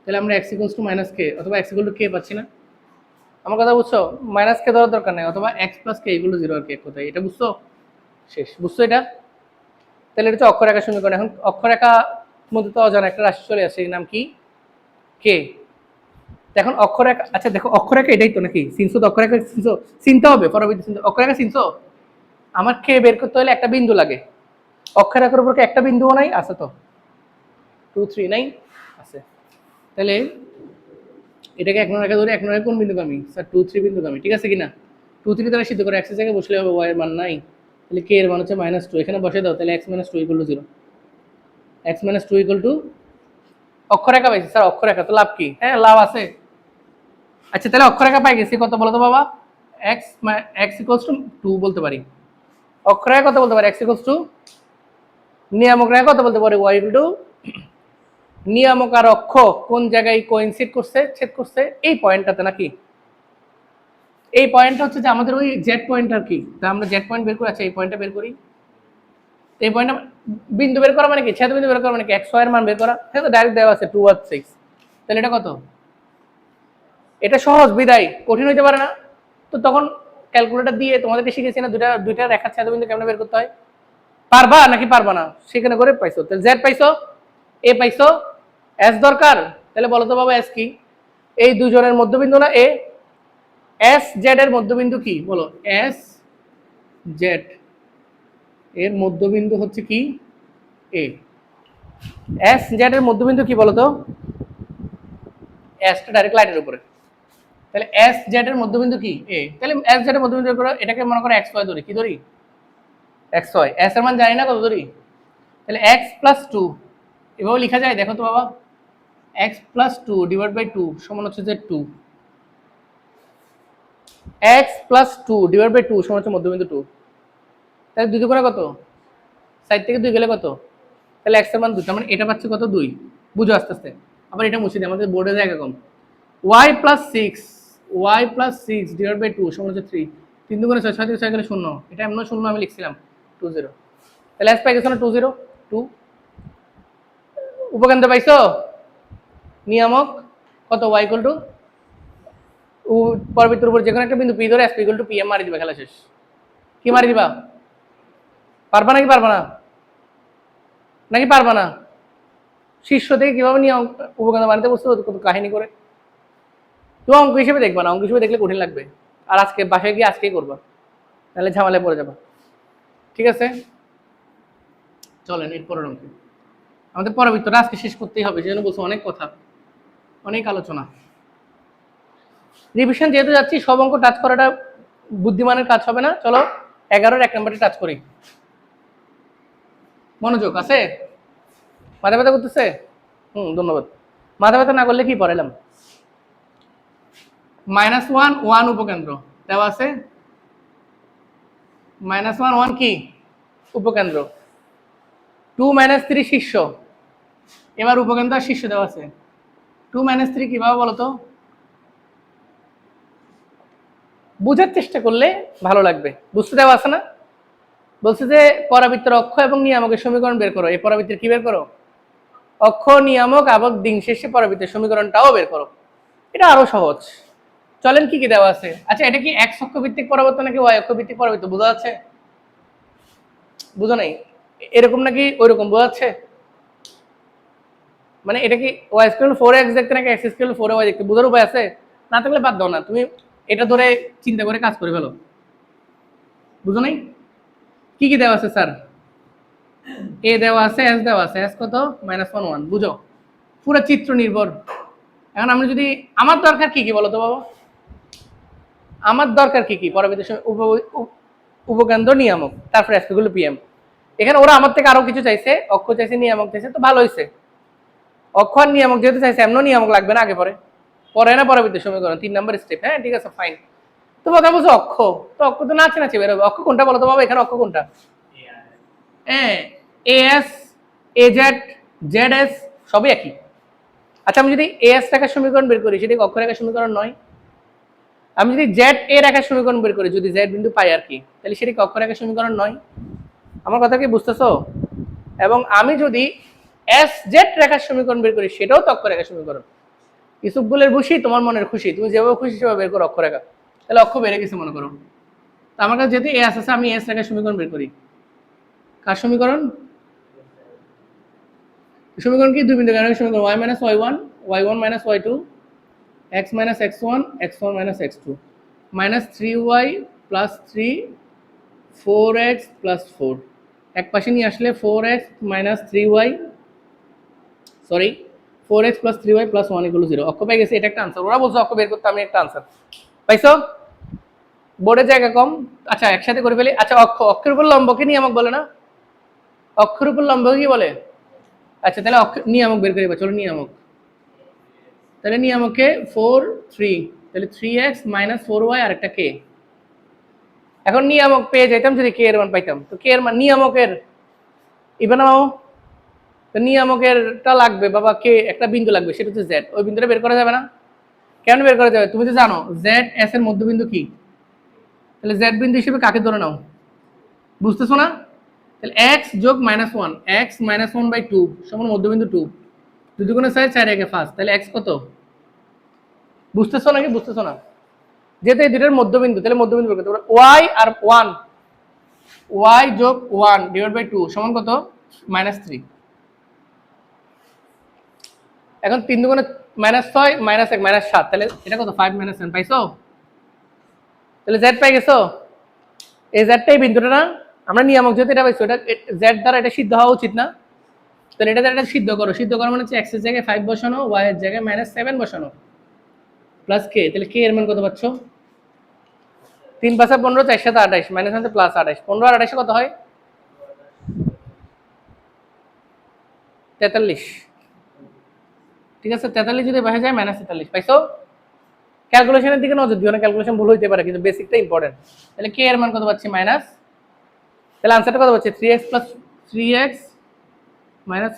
তাহলে আমরা x = -k অথবা x = k পাচ্ছি না? আমার কথা বুঝছো? মাইনাস কে ধরার দরকার নেই, অথবা x + k = 0 আর কি, এক কথায়। এটা বুঝছো? শেষ। বুঝছো এটা? তাহলে এটা হচ্ছে অক্ষরেখার সমীকরণ। এখন অক্ষরেখা মধ্যে তো অজানা একটা রাশি চলে আসে, এর নাম কি? k। এখন অক্ষরেখা, আচ্ছা দেখো অক্ষরেখা এটাই তো নাকি? চিনছো তো অক্ষরেখা? চিনছো? চিনতে হবে পরবর্তী চিন্তা। অক্ষরেখা চিনছো? আমার k বের করতে হলে একটা বিন্দু লাগে। অক্ষরেখার উপর কি একটা বিন্দুও নাই? আছে তো, 2 3 নাই? আছে। তাহলে এটাকে এক নম্বর রেখা ধরে, এক নম্বরে কোন বিন্দুগামী? স্যার 2 3 বিন্দুগামী। ঠিক আছে কিনা? 2 3 দ্বারা সিদ্ধ করে x এর জায়গায় বসলে হবে, y এর মান নাই। তাহলে k এর মান হচ্ছে -2, এখানে বসে দাও, তাহলে x - 2 = 0। x - 2 = অক্ষরেখা পাইছি স্যার। অক্ষরেখা তো লাভ কি? হ্যাঁ লাভ আছে। আচ্ছা তাহলে অক্ষরেখা পাই গেছি, কত বলো তো বাবা? x = 2 বলতে পারি। অক্ষরেখা কত বলতে পারি? x = নিয়ামক রেখা কত বলতে পারি? y = নিয়ামক আর অক্ষ কোন জায়গায় কোইনসিড করছে, ছেদ করছে? এই পয়েন্টটাতে নাকি? এই পয়েন্টটা হচ্ছে যে আমাদের ওই জেড পয়েন্ট আর কি। তা আমরা জেড পয়েন্ট বের করি। আচ্ছা এই পয়েন্টটা বের করি। এই পয়েন্টটা বিন্দু বের করা মানে কি? ছেদ বিন্দু বের করা মানে কি? x y এর মান বের করা। হ্যাঁ তো ডাইরেক্ট দেওয়া আছে 2 আর 6। তাহলে এটা কত? এটা সহজ বিদায়, কঠিন হইতে পারে না। তো তখন ক্যালকুলেটর দিয়ে তোমাদেরকে শিখেছি না দুইটা রেখার ছেদ বিন্দু কেমনে বের করতে হয়? পারবা নাকি পারবা না? সেখানে করে পাইছো। তাহলে জেড পাইছো, এ পাইছো, এস দরকার। তাহলে বলো তো বাবা এস কি? এই দুজনের মধ্যবিন্দু না এ? এস জেড এর মধ্যবিন্দু কি বলো? এস জেড এর মধ্যবিন্দু হচ্ছে কি? এ। এস জেড এর মধ্যবিন্দু কি বলো তো? এসটা ডাইরেক্ট লাইনের উপরে। তাহলে এস জেড এর মধ্যবিন্দু কি? এ। তাহলে এস জেড এর মধ্যবিন্দু করো, এটাকে মনে করো এক্স ওয়াই ধরি। কি ধরি? X Y. এস এর মান জানি না, কত ধরি? তাহলে x + 2 এভাবে লেখা যায়, দেখো তো বাবা। x + 2 / 2 সমান হচ্ছে যে 2। x + 2 / 2 সমান হচ্ছে মধ্যবিন্দু 2। তাহলে 2 করে কত? সাইড থেকে 2 গেলে কত? তাহলে x এর মান 2, তার মানে এটা পাচ্ছে কত? 2। বুঝো আস্তে আস্তে। আবার এটা মুছে দিই, আমাদের বোর্ডে জায়গা কম। y + 6 / 2 সমান হচ্ছে 3। 3 × 6 6 × 6 গেলে 0। এটা এমন 0 আমি লিখছিলাম 20। তাহলে s পাই গেছো না 20 2। উপকেন্দ্র পাইছো? নিয়ামক কত? y = পরবর্তীর উপর যে কোনো একটা বিন্দু p ধরে s = p, মারি দিবা, খেলা শেষ। কি মারি দিবা? পারবা নাকি পারবা না? নাকি পারবা না? শীর্ষ থেকে কিভাবে নিয়ে উপকেন্দ্র বানাতে বসছো কত কাহিনী করে। তুমি অঙ্ক হিসেবে দেখবা না, অঙ্ক হিসেবে দেখলে কঠিন লাগবে। আর আজকে বাসায় গিয়ে আজকেই করবা, তাহলে ঝামেলায় পড়ে যাবা। ঠিক আছে, চলেন এরপরের অঙ্কে। আমাদের পরবর্তীটা আজকে শেষ করতেই হবে, সেজন্য বলছো অনেক কথা, অনেক আলোচনা। রিভিশন যেহেতু যাচ্ছি, সব অঙ্ক টাচ করাটা বুদ্ধিমানের কাজ হবে না। চলো 11-র 1 নম্বরটি টাচ করি। মনোযোগ আছে? মাথা ব্যথা করতেছে? ধন্যবাদ। মাথা ব্যথা না করলে কি পড়াইলাম? -1 1 উপকেন্দ্র দেওয়া আছে। -1 1 কি উপকেন্দ্র? 2 - 3 শীর্ষ। এবার উপকেন্দ্র আর শীর্ষ দেওয়া আছে। 2 - 3 কিভাবে বলো তো? বুঝার চেষ্টা করলে ভালো লাগবে। বুঝতে দেওয়া আছে না? বলছে যে পরাবৃত্তের অক্ষ এবং নিয়ামকের সমীকরণ বের করো। এই পরাবৃত্তের কি বের করো? অক্ষ, নিয়ামক এবং দিন শেষে পরাবৃত্তের সমীকরণটাও বের করো। এটা আরো সহজ। চলেন কি কি দেওয়া আছে। আচ্ছা এটা কি x অক্ষ ভিত্তিক পরাবৃত্ত নাকি y অক্ষ ভিত্তিক পরাবৃত্ত? বোঝা যাচ্ছে? বুঝো নাই? এরকম নাকি ওইরকম? বোঝা যাচ্ছে? মানে এটা কি y = 4x দেখতে নাকি x = 4y দেখতে? বোঝার উপায় আছে? না থাকলে বাদ দাও না, তুমি এটা ধরে চিন্তা করে কাজ করে ফেলো। বুঝো নাই? কি কি দেওয়া আছে স্যার? a দেওয়া আছে, s দেওয়া আছে। s কত? -1 1। বুঝো, পুরো চিত্র নির্ভর। এখন আমি যদি, আমার দরকার কি কি বলো তো বাবা? আমার দরকার কি পরবর্তী সময় উপকেন্দ্র নিয়ামক, তারপরে এসপি গুলো পিএম। এখানে ওরা আমার থেকে আরো কিছু চাইছে, অক্ষ চাইছে, নিয়ামক চাইছে, তো ভালো হয়েছে। অক্ষ আর নিয়ামক যেহেতু চাইছে, এমন নিয়ামক লাগবে না আগে পরে না পরবর্তী সমীকরণ 3 নম্বর স্টেপ। হ্যাঁ ঠিক আছে, ফাইন। তো কথা বলছো অক্ষ, তো অক্ষ তো নাচে বেরোবে। অক্ষ কোনটা বলো তো বাবা, এখানে অক্ষ কোনটা? হ্যাঁ, এএস, এজেড, জেড এস সবই একই। আচ্ছা, আমি যদি এএস রেখার সমীকরণ বের করি, সেটা অক্ষ রেখার সমীকরণ নয়? আমি যদি জেড এ রেখার সমীকরণ বের করি, যদি জেড বিন্দু পাই আর কি, তাহলে সেটা অক্ষ রেখার সমীকরণ নয়? আমার কথা কি বুঝতেছো? এবং আমি যদি এস জেড রেখার সমীকরণ বের করি, সেটাও তো অক্ষ রেখার সমীকরণ। ইসুফগুলের বসি, তোমার মনের খুশি, তুমি যেভাবে খুশি সেভাবে বের করো অক্ষরেখা। তাহলে অক্ষ বেড়ে গেছে মনে করো। তো আমার কাছে যেহেতু এস আছে, আমি এস রেখার সমীকরণ বের করি। কার সমীকরণ? সমীকরণ কি? দুই বিন্দু গাণিতিক সমীকরণ, y - y1, y1 - y2, x - x1, x1 - x2, -3y + 3, 4x + 4। এক পাশে নিয়ে আসলে 4x - 3y, sorry 4x + 3y + 1 = 0। অক্ষ পেয়ে গেছে, এটা একটা আনসার। ওরা বলছে অক্ষ বের করতে, আমি একটা আনসার পাইছো। বোর্ডে জায়গা কম। আচ্ছা, একসাথে করে ফেলি। আচ্ছা, অক্ষের উপর লম্বকে নিয়ামক বলে না? অক্ষের উপর লম্বকে কি বলে? আচ্ছা, তাহলে নিয়ামক বের করি। চলো নিয়ামক। তাহলে নিয়ামকে 4 3, তাহলে 3x - 4y আর একটা k। এখন নিয়ামক পেয়ে যেতাম যদি k এর মান পাইতাম। তো k এর মান নিয়ামকের ইবানাও, তো নিয়ামকেরটা লাগবে বাবা, k একটা বিন্দু লাগবে, সেটা হচ্ছে z। ওই বিন্দুটা বের করা যাবে না? কেন বের করা যাবে? তুমি তো জানো z s এর মধ্যবিন্দু কি। তাহলে z বিন্দু হিসেবে কাকে ধরে নাও? বুঝতেছো না? তাহলে x যোগ -1, x - 1/2 সমান মধ্যবিন্দু 2। 2 দুগুণে 4, 4 একে 5, তাহলে x কত? বুঝতেছো নাকি বুঝতেছো না? যেহেতু এই দুটোর মধ্যবিন্দু, তাহলে মধ্যবিন্দু বের করতে পারো। y আর 1, y যোগ 1 / 2 সমান কত? -3। এখন 3 দুগুণে -6, -1 -7, তাহলে এটা কত? 5 - 7 পাইছো? তাহলে z পাই গেছো। এই জেডটাই বিন্দুটা না? আমরা নিয়ামক যেহেতু এটা পাইছো, এটা জেড দ্বারা এটা সিদ্ধ হওয়া উচিত না? তাহলে এটা দ্বারা এটা সিদ্ধ করো। সিদ্ধ করা মানে হচ্ছে x এর জায়গায় 5 বসানো, y এর জায়গায় -7 বসানো, প্লাস k। তাহলে k এর মান কত পাচ্ছ? 3 5 15, 4 7 28, মাইনাস আছে প্লাস 28। 15 আর 28 কত হয়? 43। ঠিক আছে, 43 যদি বসে যায় -43 পাইছো। ক্যালকুলেশনের দিকে নজর দিও না, ক্যালকুলেশন ভুল হইতে পারে, কিন্তু বেসিকটা ইম্পর্টেন্ট। তাহলে k এর মান কত পাচ্ছি? মাইনাস, তাহলে আনসারটা কত পাচ্ছি? 3x + 3x -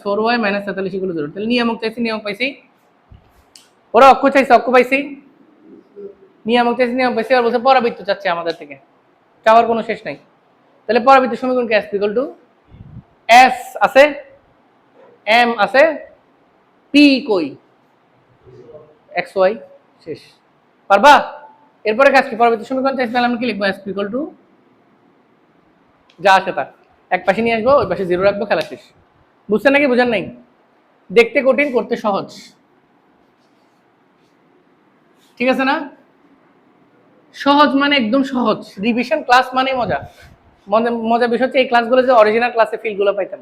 4y - 43 = 0। তাহলে নিয়ামক চাইছি, নিয়ামক পাইছি। ওরা অক্ষ চাইছে, অক্ষ পাইছি। নিয়ামক চাইছি, নিয়ামক পাইছি। আর বলছে পরাবৃত্ত চাচ্ছে আমাদের থেকে, চাওয়ার কোনো শেষ নাই। তাহলে পরাবৃত্ত সমীকরণ কি? s = s আছে, m আছে, p কই? x y শেষ। পারবা? এরপরে কাজ কি? পরবর্তী সমীকরণ চাইছি, তাহলে আমরা কি লিখবো? s = যা আসে তা এক পাশে নিয়ে আসবো, ওই পাশে 0 রাখবো, খেলা শেষ। বুঝছেন নাকি বুঝেন নাই? দেখতে কঠিন, করতে সহজ। ঠিক আছে না? সহজ মানে একদম সহজ। রিভিশন ক্লাস মানে মজা। মজার বিষয় হচ্ছে এই ক্লাসগুলো যে অরিজিনাল ক্লাসে ফিলগুলো পাইতাম।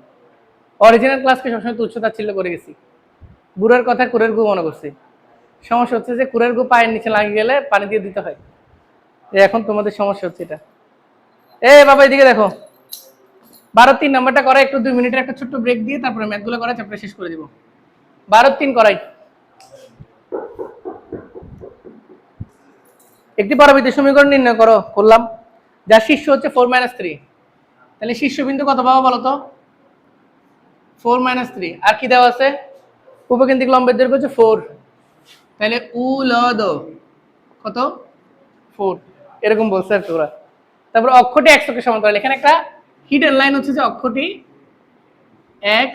অরিজিনাল ক্লাসকে সবসময় তুচ্ছ-তাচ্ছিল্য করে গেছি। বুড়ার কথা কুরের গু মনে করছি। সমস্যা হচ্ছে যে কুরের গু পায়ের নিচে লাগিয়ে গেলে পানি দিয়ে দিতে হয়। এখন তোমাদের সমস্যা হচ্ছে এটা। বাবা এদিকে দেখো, 12-3 নাম্বারটা করা। একটু 2 মিনিটের একটা ছোট্ট ব্রেক দিয়ে তারপরে ম্যাথগুলো করা, চ্যাপ্টার শেষ করে দিব। 12-3 করাই। একটি পরবর্তী সমীকরণ নির্ণয় করো। করলাম। যার শীর্ষ হচ্ছে 4 - 3। তাহলে শীর্ষবিন্দু কত পাবো বলো তো? 4 - 3। আর কি দেওয়া আছে? উপকেন্দ্রিক লম্বের দৈর্ঘ্য হচ্ছে 4। তাহলে উলদ কত? 4। এরকম বলছে আর তোরা। তারপর অক্ষটি x অক্ষের সমান্তরাল। এখানে একটা হিডেন লাইন হচ্ছে যে অক্ষটি x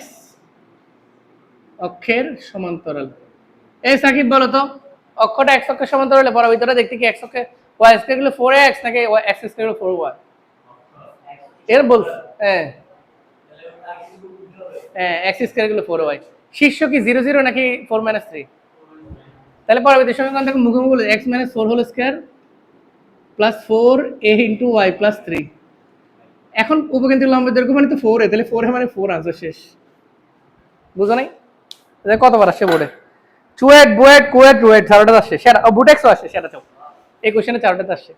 অক্ষের সমান্তরাল। এই সাকিব বলো তো, অক্ষটা x অক্ষের সমান্তরালে পরাবৃত্তটা দেখতে কি x অক্ষে y স্কয়ার গুলো 4x নাকি x স্কয়ার গুলো 4y? এর বল। হ্যাঁ হ্যাঁ, x স্কয়ার গুলো 4y। শীর্ষ কি 0 0 নাকি 4 - 3? তাহলে পরবর্তী সমীকরণ থেকে মুখোমুখি হলো x - 4 whole square plus 4a * y plus 3। এখন উপকেন্দ্রিক লম্বের দৈর্ঘ্য মানে তো 4a, তাহলে 4a মানে 4 আনসার শেষ। বুঝো নাই? কতবার আসছে বোর্ডে? চুয়েট বুয়েট কুয়েট রুয়েট, 4টা আসছে। সেটা বুটেক্সও আসছে, সেটা চাও। এই কোশ্চেনে 4টাতে আসছে।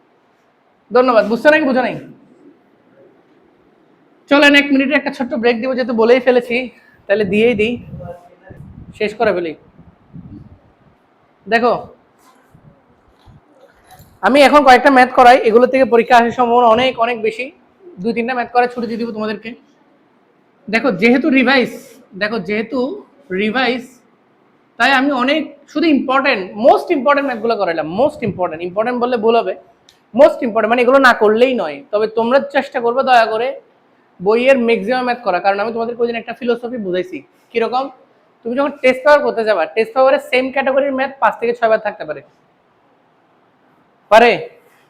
ধন্যবাদ। বুঝছো নাকি বুঝো নাই? চলেন 1 মিনিটে একটা ছোট্ট ব্রেক দিব, যেহেতু বলেই ফেলেছি তাহলে দিয়েই দিই, শেষ করে ফেলি। দেখো আমি এখন কয়েকটা ম্যাথ করাই, এগুলো থেকে পরীক্ষা আসার সম্ভাবনা অনেক অনেক বেশি। 2-3টা ম্যাথ করাই ছুটি দিয়ে দিব তোমাদেরকে। দেখো যেহেতু রিভাইস তাই আমি অনেক শুধু মোস্ট ইম্পর্টেন্ট ম্যাথগুলো করাইলাম। মোস্ট ইম্পর্টেন্ট বললে ভুল হবে, মোস্ট ইম্পর্টেন্ট মানে এগুলো না করলেই নয়। তবে তোমরা চেষ্টা করবে দয়া করে বইয়ের ম্যাক্সিমাম ম্যাথ করা, কারণ আমি তোমাদের কোই দিন একটা ফিলোসফি বুঝাইছি। কিরকম? তুমি যখন টেস্ট পেপার করতে যাবা, টেস্ট পেপারে সেম ক্যাটাগরির ম্যাথ 5 থেকে 6 বার থাকতে পারে,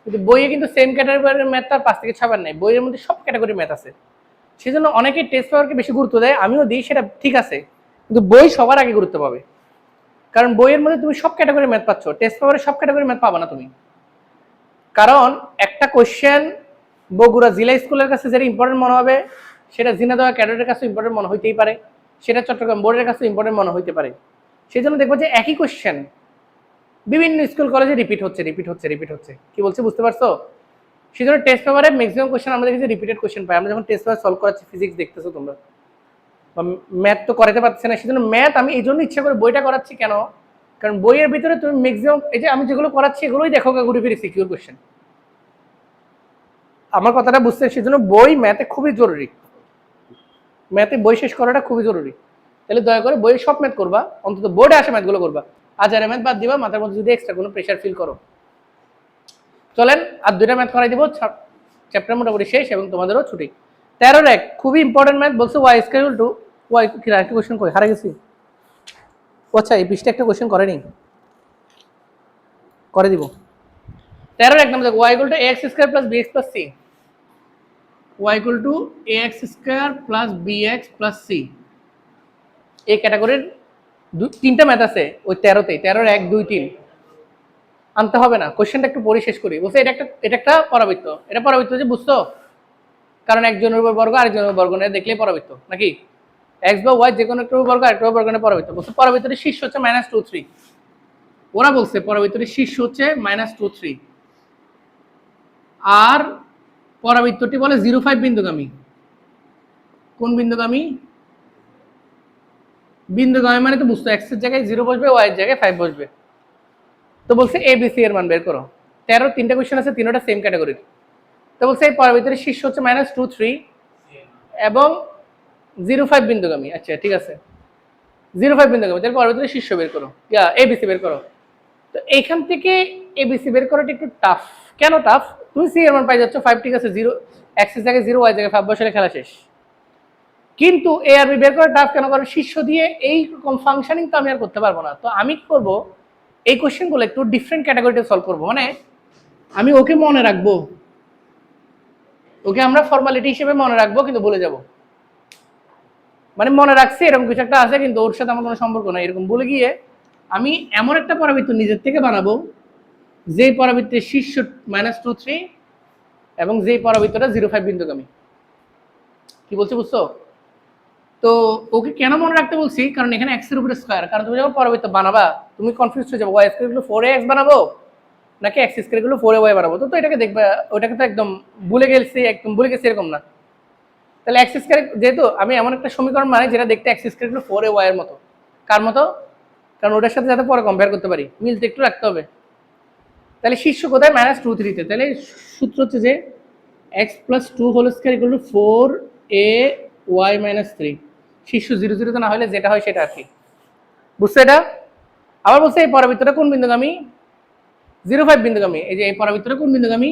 কিন্তু বইয়ে কিন্তু সেম ক্যাটাগরির ম্যাথ তার 5 থেকে 6 বার নেই, বইয়ের মধ্যে সব ক্যাটাগরির ম্যাথ আছে। সেজন্য অনেকেই টেস্ট পেপারকে বেশি গুরুত্ব দেয়, আমিও দিই, সেটা ঠিক আছে, কিন্তু বই সবার আগে গুরুত্ব পাবে। কারণ বইয়ের মধ্যে তুমি সব ক্যাটাগরির ম্যাথ পাচ্ছ, টেস্ট পেপারে সব ক্যাটাগরির ম্যাথ পাবা না তুমি। কারণ একটা কোশ্চেন বগুড়া জেলা স্কুলের কাছে যেটা ইম্পর্টেন্ট মনে হবে, সেটা ঝিনাইদহ ক্যাডেটের কাছে ইম্পর্টেন্ট মনে হইতেই পারে, সেটা চট্টগ্রাম বোর্ডের কাছে ইম্পর্টেন্ট মনে হইতে পারে। সেই জন্য দেখবো যে একই কোশ্চেন বিভিন্ন স্কুল কলেজে রিপিট হচ্ছে। কি বলছি বুঝতে পারছো? সেই জন্য টেস্ট পেপারে ম্যাক্সিমাম কোশ্চেন আমরা দেখি যে রিপিটেড কোশ্চেন পাই। আমরা যখন টেস্ট পেপার সলভ করাচ্ছি, ফিজিক্স দেখতেছো তোমরা, বা ম্যাথ তো করাতে পারছে না, সেই জন্য ম্যাথ আমি এই জন্য ইচ্ছা করে বইটা করাচ্ছি। কেন? কারণ বইয়ের ভিতরে তুমি ম্যাক্সিমাম এই যে আমি যেগুলো করাচ্ছি এগুলোই দেখো ঘুরে ফিরে সিকিউর কোশ্চেন। আমার কথাটা বুঝতে, সেজন্য বই ম্যাথে খুবই জরুরি, ম্যাথে বই শেষ করাটা খুবই জরুরি। তাহলে দয়া করে বইয়ের সব ম্যাথ করবা, অন্তত বোর্ডে আসা ম্যাথগুলো করবা, আজারে ম্যাথ বাদ দিবা মাথার মধ্যে যদি এক্সট্রা কোনো প্রেশার ফিল করো। চলেন আর 2টা ম্যাথ করাই দিব, চ্যাপ্টার মোটামুটি শেষ এবং তোমাদেরও ছুটি। 13-র 1 খুবই ইম্পর্টেন্ট ম্যাথ, বলছে ওয়াই স্কয়ার টু ওয়াই কি একটা কোশ্চেন কই হারা গেছি। আচ্ছা এই পৃষ্ঠা একটা কোশ্চেন করেনি, করে দিব। 13-র 1 নাম্বার দেখো y equal to ax square plus bx plus c, y equal to ax square plus bx plus c। এই ক্যাটাগরির 3টা ম্যাথ আছে ওই 13-তে, 13-র 1, 2, 3 আনতে হবে না। কোশ্চেনটা একটু পরে শেষ করি। বলছে এটা একটা পরাবৃত্ত, এটা পরাবৃত্ত যে বুঝছো, কারণ একজনের উপর বর্গ আরেকজনের উপর বর্গ না দেখলেই পরাবৃত্ত নাকি, এক্স বা ওয়াই যে কোনো একটা বর্গ আরেকটা বর্গ না পরাবৃত্ত। বলছে পরাবৃত্তের শীর্ষ হচ্ছে -2, 3, ওরা বলছে পরাবৃত্তের শীর্ষ হচ্ছে -2, 3, আর পরাবৃত্তটি বলে 0, 5 বিন্দুগামী। কোন বিন্দুগামী? বিন্দুগামী মানে তো বুঝতো এক্স এর জায়গায় 0 বসবে, ওয়াই এর জায়গায় 5 বসবে। তো বলছে এ বি সি এর মান বের করো। 13 3টা কোশ্চেন আছে, 3টা সেম ক্যাটাগরির। তো বলছে এই পরাবৃত্তের শীর্ষ হচ্ছে -2, 3 এবং 0, 5 বিন্দুগামী। আচ্ছা ঠিক আছে, 0, 5 বিন্দুগামী, তাহলে পরাবৃত্তের শীর্ষ বের করো, এ বি সি বের করো। তো এইখান থেকে এ বি সি বের করাটা একটু টাফ। কেন টাফ? তুমি সি এর মান পাই যাচ্ছ 5, ঠিক আছে, 0 এক্স এর জায়গায় 0, ওয়াই এর জায়গায় 5 বসালে খেলা শেষ। কিন্তু এ আর বি বের করা টাফ কেন? কারণ শীর্ষ দিয়ে এইরকম ফাংশনিং তো আমি আর করতে পারবো না। তো আমি কি করবো, এই কোশ্চেনগুলো একটু ডিফারেন্ট ক্যাটাগরিতে সলভ করবো। মানে আমি ওকে মনে রাখবো, ওকে আমরা ফর্মালিটি হিসেবে মনে রাখবো, কিন্তু বলে যাব মানে মনে রাখছি এরকম কিছু একটা আছে, কিন্তু ওর সাথে আমার কোনো সম্পর্ক নাই, এরকম বলে গিয়ে আমি এমন একটা পরাবৃত্ত নিজের থেকে বানাবো যেই পরাবৃত্তের শীর্ষ -2, 3 এবং যেই পরাবৃত্তটা 0, 5 বিন্দুগামী। কি বলছি বুঝছো? তো ওকে কেন মনে রাখতে বলছি, কারণ এখানে এক্স এর উপরে স্কয়ার, কারণ তুমি যখন পরাবৃত্ত বানাবা তুমি কনফিউজ হয়ে যাবে, ওয়াই স্কয়ার গুলো 4x বানাবো নাকি এক্স স্কয়ার গুলো 4y বানাবো। তো এটাকে দেখবে, ওটাকে তো একদম ভুলে গেছি এরকম না। তাহলে এক্স স্কয়ার, যেহেতু আমি এমন একটা সমীকরণ মানে যেটা দেখতে এক্স স্কয়ার গুলো 4y এর মতো। কার মতো? কারণ ওটার সাথে যাতে পরে কম্পেয়ার করতে পারি, মিলতে একটু রাখতে হবে। তাহলে শীর্ষ কোথায়? -2, 3 তে। তাহলে সূত্র হচ্ছে যে x + 2 হোল স্কয়ার = 4ay - 3। শীর্ষ 0, 0 তে না হলে যেটা হয় সেটা আর কি, বুঝছো এটা? আবার বলছে এই পরাবৃত্তটা কোন বিন্দুগামী? 0, 5 বিন্দুগামী। এই যে এই পরাবৃত্তটা কোন বিন্দুগামী?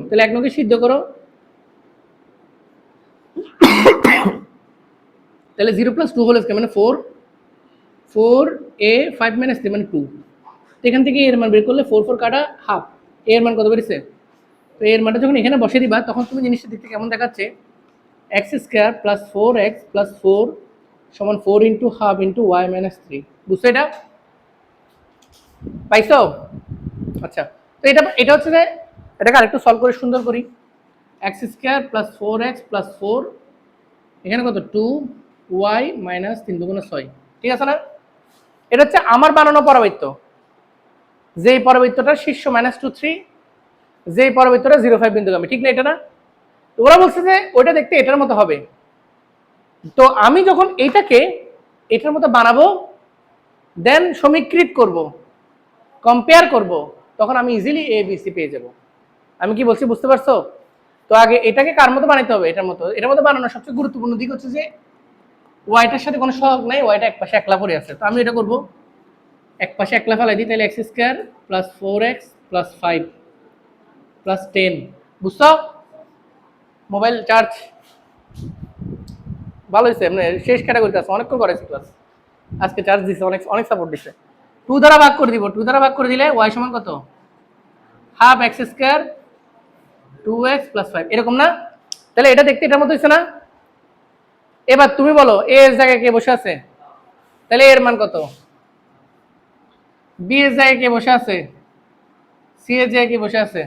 তাহলে এক নকে সিদ্ধ করো, তাহলে 0 + 2 হোল স্কয়ার মানে 4a 5 - 3 মানে 2। তো এখান থেকে এর মান বের করলে 4 4 কাটা হাফ, এর মান কত বেরিয়েছে? তো এর মানটা যখন এখানে বসে দিবা তখন তুমি জিনিসটা দেখতে কেমন দেখাচ্ছে, x² + 4x + 4 = 4 × হাফ × y - 3। বুঝছো এটা? পাইছো? আচ্ছা, তো এটা হচ্ছে যে এটাকে আরেকটু সলভ করে সুন্দর করি। x² + 4x + 4 এখানে কত 2y - 3 × 6, ঠিক আছে না? এটা হচ্ছে আমার বানানো পরাবৃত্ত। যেই পরবৃত্তটার শীর্ষ -2 3, যেই পরবৃত্তটা 0 5 বিন্দুগামী, ঠিক না? এটা না? ওরা বলছে যে ওইটা দেখতে এটার মতো হবে। তো আমি যখন এইটাকে এটার মতো বানাবো, দেন সমীকৃত করব, কম্পেয়ার করব, তখন আমি ইজিলি এ বি সি পেয়ে যাব। আমি কি বলছি বুঝতে পারছো? তো আগে এটাকে কার মতো বানাইতে হবে? এটার মতো। এটার মতো বানানোর সবচেয়ে গুরুত্বপূর্ণ দিক হচ্ছে যে ওয়াইটার সাথে কোনো সহগ নাই, ওয়াইটা এক পাশে একলা পড়ে আছে। তো আমি এটা করব, এক পাশে একলা ফেলাই দিই, তাহলে x² + 4x + 5 + 10। বুঝছো? মোবাইল চার্জ ভালো হয়েছে, মানে শেষ ক্যাটাগরিতে আছে, অনেকক্ষণ করেছি ক্লাস, আজকে চার্জ দিছে, অনেক অনেক সাপোর্ট দিছে। 2 দ্বারা ভাগ করে দিব, 2 দ্বারা ভাগ করে দিলে y সমান কত? হাফ x² 2x + 5, এরকম না? তাহলে এটা দেখতে এটার মতো হয়েছে না? এবার তুমি বলো a এর জায়গায় কে বসে আছে? তাহলে এর মান কত? b এর জায়গায় কে বসে আছে? c এর জায়গায় কে বসে আছে?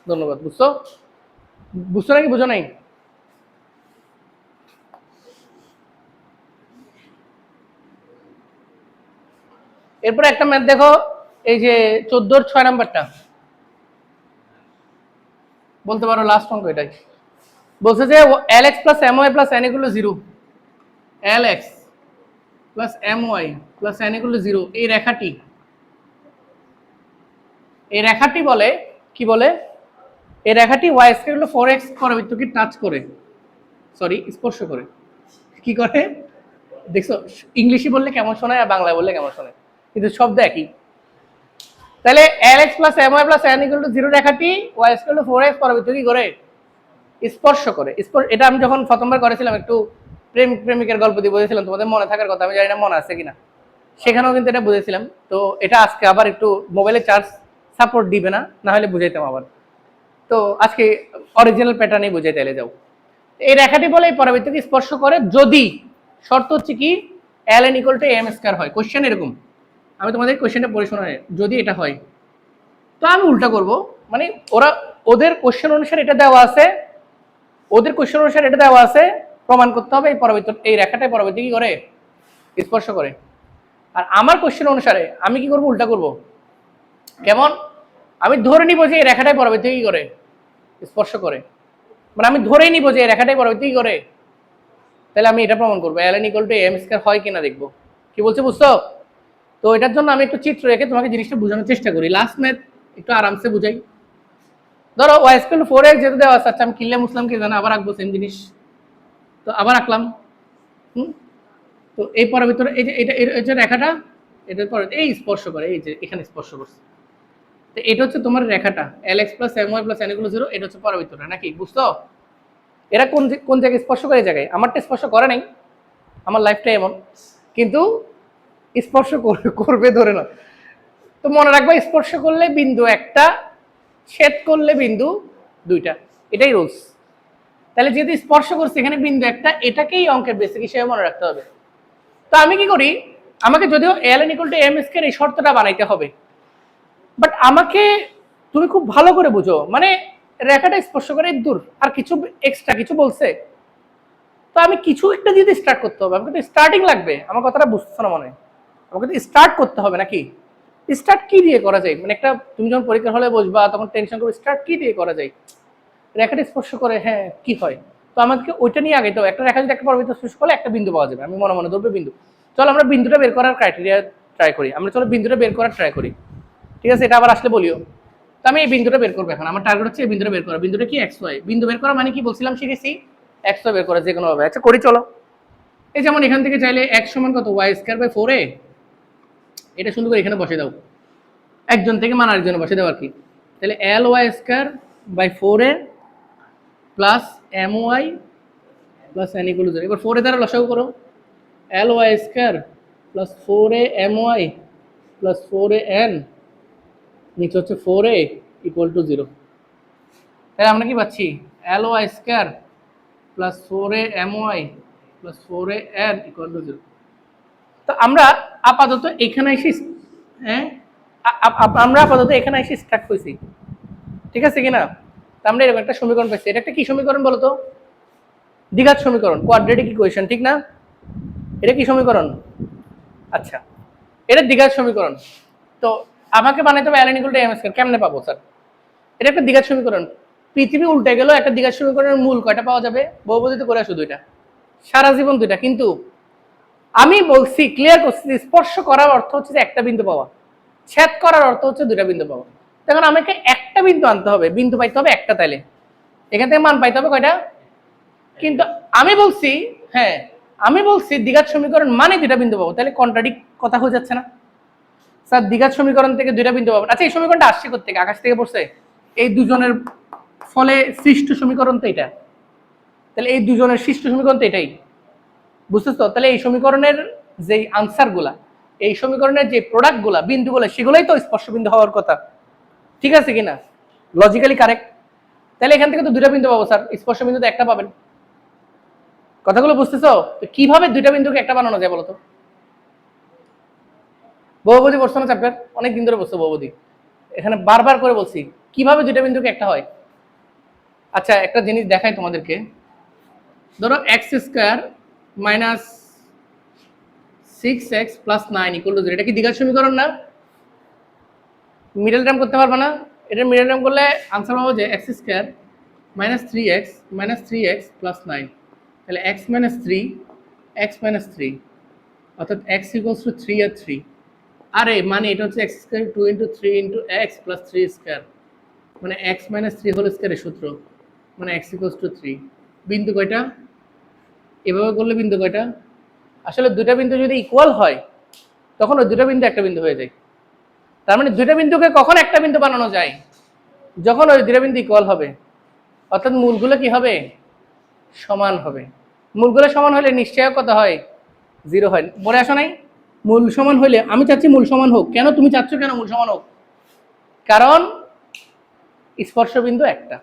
ধন্যবাদ। বুঝছো? বুঝছো নাকি বুঝো নাই? এরপরে একটা ম্যাথ দেখো, এই যে 14 6 নাম্বারটা, বলতে পারো লাস্ট অঙ্ক এটাই। বলছে যে lx + my + n = 0, lx + my + n = 0, এই রেখাটি বলে কি বলে? এই রেখাটি y² হলো 4x পরবৃত্তকে টাচ করে, সরি স্পর্শ করে। কি করে দেখছো? ইংলিশে বললে কেমন শোনায় আর বাংলায় বললে কেমন শোনায়, কিন্তু শব্দ একই। তাহলে lx + my + n = 0 রেখাটি y² হলো 4x পরবৃত্ত কি করে? স্পর্শ করে। এটা আমি যখন প্রথমবার করেছিলাম, একটু প্রেমিক প্রেমিকের গল্প দিয়ে বুঝেছিলাম, তোমাদের মনে থাকার কথা, আমি জানি না মনে আছে কিনা, সেখানেও কিন্তু এটা বুঝেছিলাম। তো এটা আজকে আবার একটু মোবাইলে চার্জ সাপোর্ট দিবে না, না হলে বুঝাইতাম আবার। তো আজকে অরিজিনাল প্যাটার্নেই বুঝাই, তাইলে যাও। এই রেখাটি বলে এই পরবৃত্তকে স্পর্শ করে যদি, শর্ত হচ্ছে কি, ln = am² হয়। কোশ্চেন এরকম, আমি তোমাদের কোশ্চেনটা পড়ে শোনাই, যদি এটা হয় তো আমি উল্টা করব, মানে ওদের কোশ্চেন অনুসারে এটা দেওয়া আছে, প্রমাণ করতে হবে এই পরবৃত্ত, এই রেখাটাই পরবৃত্ত কি করে? স্পর্শ করে। আর আমার কোশ্চেন অনুসারে আমি কি করব? উল্টা করব। কেমন? আমি ধরে নিব যে এই রেখাটাই পরবৃত্ত কি করে? স্পর্শ করে। মানে আমি ধরেই নিব যে এই রেখাটাই পরবৃত্ত কি করে, তাহলে আমি এটা প্রমাণ করবো ln = am² হয় কিনা দেখবো। কি বলছে বুঝছো? তো এটার জন্য আমি একটু চিত্র রেখে তোমাকে জিনিসটা বোঝানোর চেষ্টা করি। লাস্ট ম্যাথ একটু আরামসে বুঝাই। ধরো y² 4x যেটা দেওয়া আছে, আচ্ছা আমি কিল্লা মুসলামকে জানা আবার আঁকবো সেম জিনিস, তো আবার আঁকলাম। তো এই পরবৃত্ত, এই যে এটা রেখাটা, এটার পরে এই স্পর্শ করে, এই যে এখানে স্পর্শ করছে, তো এটা হচ্ছে তোমার রেখাটা lx + my + n = 0, এটা হচ্ছে পরবৃত্তটা, নাকি? বুঝছো? এরা কোন কোন জায়গায় স্পর্শ করে? এই জায়গায়। আমারটা স্পর্শ করে নাই, আমার লাইফটা এমন, কিন্তু স্পর্শ করবে ধরে না। তো মনে রাখবা, স্পর্শ করলে বিন্দু একটা, ছেদ করলে বিন্দু দুইটা, এটাই রুলস। তাহলে যেহেতু স্পর্শ করছে এখানে বিন্দু একটা, এটাকেই অঙ্কের বেসিক হিসেবে মনে রাখতে হবে। তো আমি কি করি, আমাকে যদিও ln = am² এই শর্তটা বানাইতে হবে, বাট আমাকে তুমি খুব ভালো করে বুঝো, মানে রেখাটা স্পর্শ করে দূর, আর কিছু এক্সট্রা কিছু বলছে, তো আমি কিছু একটা দিয়ে স্টার্ট করতে হবে, আমাকে তো স্টার্টিং লাগবে। আমার কথাটা বুঝছো না মনে হয়? আমাকে তো স্টার্ট করতে হবে, নাকি? স্টার্ট কি দিয়ে করা যায়? মানে একটা, তুমি যখন পরীক্ষার হলে বসবা তখন টেনশন করবে, স্টার্ট কি দিয়ে করা যায়? রেখাটা স্পর্শ করে, হ্যাঁ কি হয়? তো আমাকে ওইটা নিয়ে আগে তো একটা রেখা যদি একটা পরবৃত্ত স্পর্শ করলে একটা বিন্দু পাওয়া যাবে, আমি মনে মনে ধরবে বিন্দু। চলো আমরা বিন্দুটা বের করার ক্রাইটেরিয়া ট্রাই করি, বিন্দুটা বের করার ট্রাই করি, ঠিক আছে? এটা আবার আসলে বলিও। তো আমি এই বিন্দুটা বের করবো এখন, আমার টার্গেট হচ্ছে এই বিন্দুটা বের করা। বিন্দুটা কি? xy। বিন্দু বের করা মানে কি বলছিলাম, শিখেছি xy বের করা যে কোনো ভাবে। আচ্ছা করি চলো। এই যেমন এখান থেকে চাইলে x সমান কত? y² / 4a, এটা সুন্দর করে এখানে বসে দাও, একজন থেকে মান আরেকজনে বসে দাও আর কি। তাহলে ly² / 4a plus my plus n = 0। এবার 4a দ্বারা লসাগু করো, ly² plus 4a my plus 4an, নিচে হচ্ছে 4a = 0। তাহলে আমরা কি পাচ্ছি? ly² plus 4a my plus 4an = 0। তো আমরা আপাতত এখানে এসে, হ্যাঁ আমরা আপাতত এখানে এসে স্টার্ট করছি, ঠিক আছে কিনা? আমরা এরকম একটা সমীকরণ পাইছি। এটা একটা কি সমীকরণ বলতো? দ্বিঘাত সমীকরণ, কোয়াড্রেটিক ইকুয়েশন, ঠিক না? এটা কি সমীকরণ? আচ্ছা, এটা দ্বিঘাত সমীকরণ। তো আমাকে বানাইতে হবে ln = m স্কয়ার। কেমনে পাবো স্যার? এটা একটা দ্বিঘাত সমীকরণ। পৃথিবী উল্টে গেল, একটা দ্বিঘাত সমীকরণের মূল কয়টা পাওয়া যাবে? বহুপদীতে করে আসো দুইটা, সারা জীবন দুইটা। কিন্তু আমি বলছি, ক্লিয়ার করছি, স্পর্শ করার অর্থ হচ্ছে যে একটা বিন্দু পাওয়া, ছেদ করার অর্থ হচ্ছে দুইটা বিন্দু পাওয়া। তখন আমাকে একটা বিন্দু আনতে হবে, বিন্দু পাইতে হবে একটা, তাইলে এখান থেকে মান পাইতে হবে কয়টা? কিন্তু আমি বলছি, হ্যাঁ আমি বলছি দ্বিঘাত সমীকরণ মানে দুইটা বিন্দু পাবো, তাহলে কন্ট্রাডিক্ট কথা হয়ে যাচ্ছে না স্যার? দ্বিঘাত সমীকরণ থেকে দুইটা বিন্দু পাবো। আচ্ছা, এই সমীকরণটা আসছে কোত্থেকে? আকাশ থেকে পড়ছে? এই দুজনের ফলে সৃষ্ট সমীকরণ তো এটা, তাহলে এই দুজনের সৃষ্ট সমীকরণ তো এটাই, বুঝতেছো? তাহলে এই সমীকরণের যে আনসার গুলা, এই সমীকরণের যে প্রোডাক্ট গুলা, বিন্দুগুলো, সেগুলোই তো স্পর্শ বিন্দু হওয়ার কথা, ঠিক আছে কিনা? Logically correct. তাহলে এখান থেকে তো দুইটা বিন্দু পাবো স্যার, স্পর্শ বিন্দু তো একটা পাবেন। কথাগুলো বুঝতেছো? তো কিভাবে দুইটা বিন্দুকে একটা বানানো যায় বলো তো? বহুপদী পড়ছো না চ্যাপ্টার? অনেক দিন ধরে বলছো বহুপদী, এখানে বারবার করে বলছি কিভাবে দুইটা বিন্দুকে একটা হয়। আচ্ছা, একটা জিনিস দেখাই তোমাদেরকে। ধরো x² মাইনাস 6x প্লাস 9 = 0, এটা কি দ্বিঘাত সমীকরণ না? মিডল টার্ম করতে পারবে না? এটা মিডল টার্ম করলে আনসার পাবো যে x² মাইনাস 3x প্লাস 9, তাহলে x মাইনাস 3 অর্থাৎ x = 3 আর 3। আরে মানে এটা হচ্ছে x² 2 × 3 × x প্লাস 3², মানে x মাইনাস 3 হোল স্কয়ারের সূত্র, মানে x = 3। বিন্দু কয়টা? এভাবে করলে বিন্দু কয়টা? আসলে দুইটা বিন্দু যদি ইকুয়াল হয় তখন ওই দুটো বিন্দু একটা বিন্দু হয়ে যায়। তার মানে দুইটা বিন্দুকে কখন একটা বিন্দু বানানো যায়? যখন ওই দুটো বিন্দু ইকুয়াল হবে, অর্থাৎ মূলগুলো কি হবে? সমান হবে। মূলগুলো সমান হলে নিশ্চয়ই কত হয়? 0 হয়। পরে আসো নাই? মূল সমান হলে আমি চাচ্ছি মূল সমান হোক। কেন তুমি চাচ্ছ কেন মূল সমান হোক? কারণ স্পর্শ বিন্দু একটা।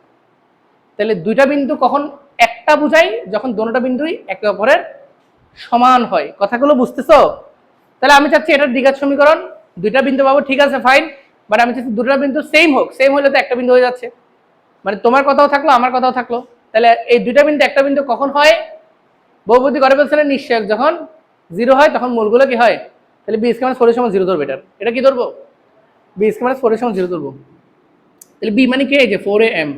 তাহলে দুইটা বিন্দু কখন একটা বুঝাই? যখন দুটোটা বিন্দুই একে অপরের সমান হয়। কথাগুলো বুঝতেছো? তাহলে আমি চাচ্ছি এটার দ্বিঘাত সমীকরণ, দুইটা বিন্দু পাবো, ঠিক আছে ফাইন, বাট আমি চাচ্ছি দুটোটা বিন্দু সেম হোক। সেম হলে তো একটা বিন্দু হয়ে যাচ্ছে, মানে তোমার কথাও থাকলো আমার কথাও থাকলো। তাহলে এই দুইটা বিন্দু একটা বিন্দু কখন হয়? বহুপদী করে বলছিলেন নিশ্চয়ক, যখন 0 হয় তখন মূলগুলো কি হয়? তাহলে b² - 4 = 0 ধরবো। এটা কি ধরবো? b² - 4 = 0 ধরবো। তাহলে b মানে কি? এই যে 4am,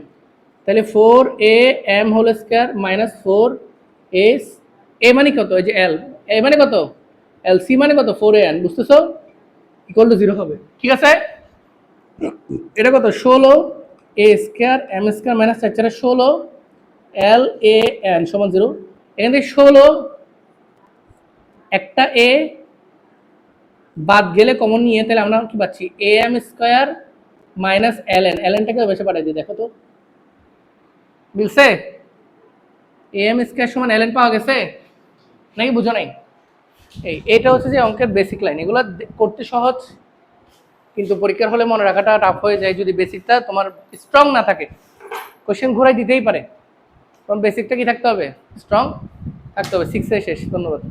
তাহলে 4am whole square minus 4s, a মানে কত? এই যে l, a মানে কত? l, c মানে কত? 4an, বুঝতেছো? = 0 হবে, ঠিক আছে? এটা কত? 16 a² m² মাইনাস 4 4 16 lan সমান 0। এখান থেকে 16 একটা a বাদ গেলে কমন নিয়ে, তাহলে আমরা কি পাচ্ছি? am² মাইনাস ln, lnটাকে বেশি পাঠাই দিই, দেখো তো মিলছে? am² সমান ln পাওয়া গেছে নাকি? বুঝো নাই? এইটা হচ্ছে যে অঙ্কের বেসিক লাইন। এগুলো করতে সহজ, কিন্তু পরীক্ষার হলে মনে রাখাটা টাফ হয়ে যায় যদি বেসিকটা তোমার স্ট্রং না থাকে। কোশ্চেন ঘুরাই দিতেই পারে, কারণ বেসিকটা কি থাকতে হবে? স্ট্রং থাকতে হবে। 6 এ শেষ। ধন্যবাদ।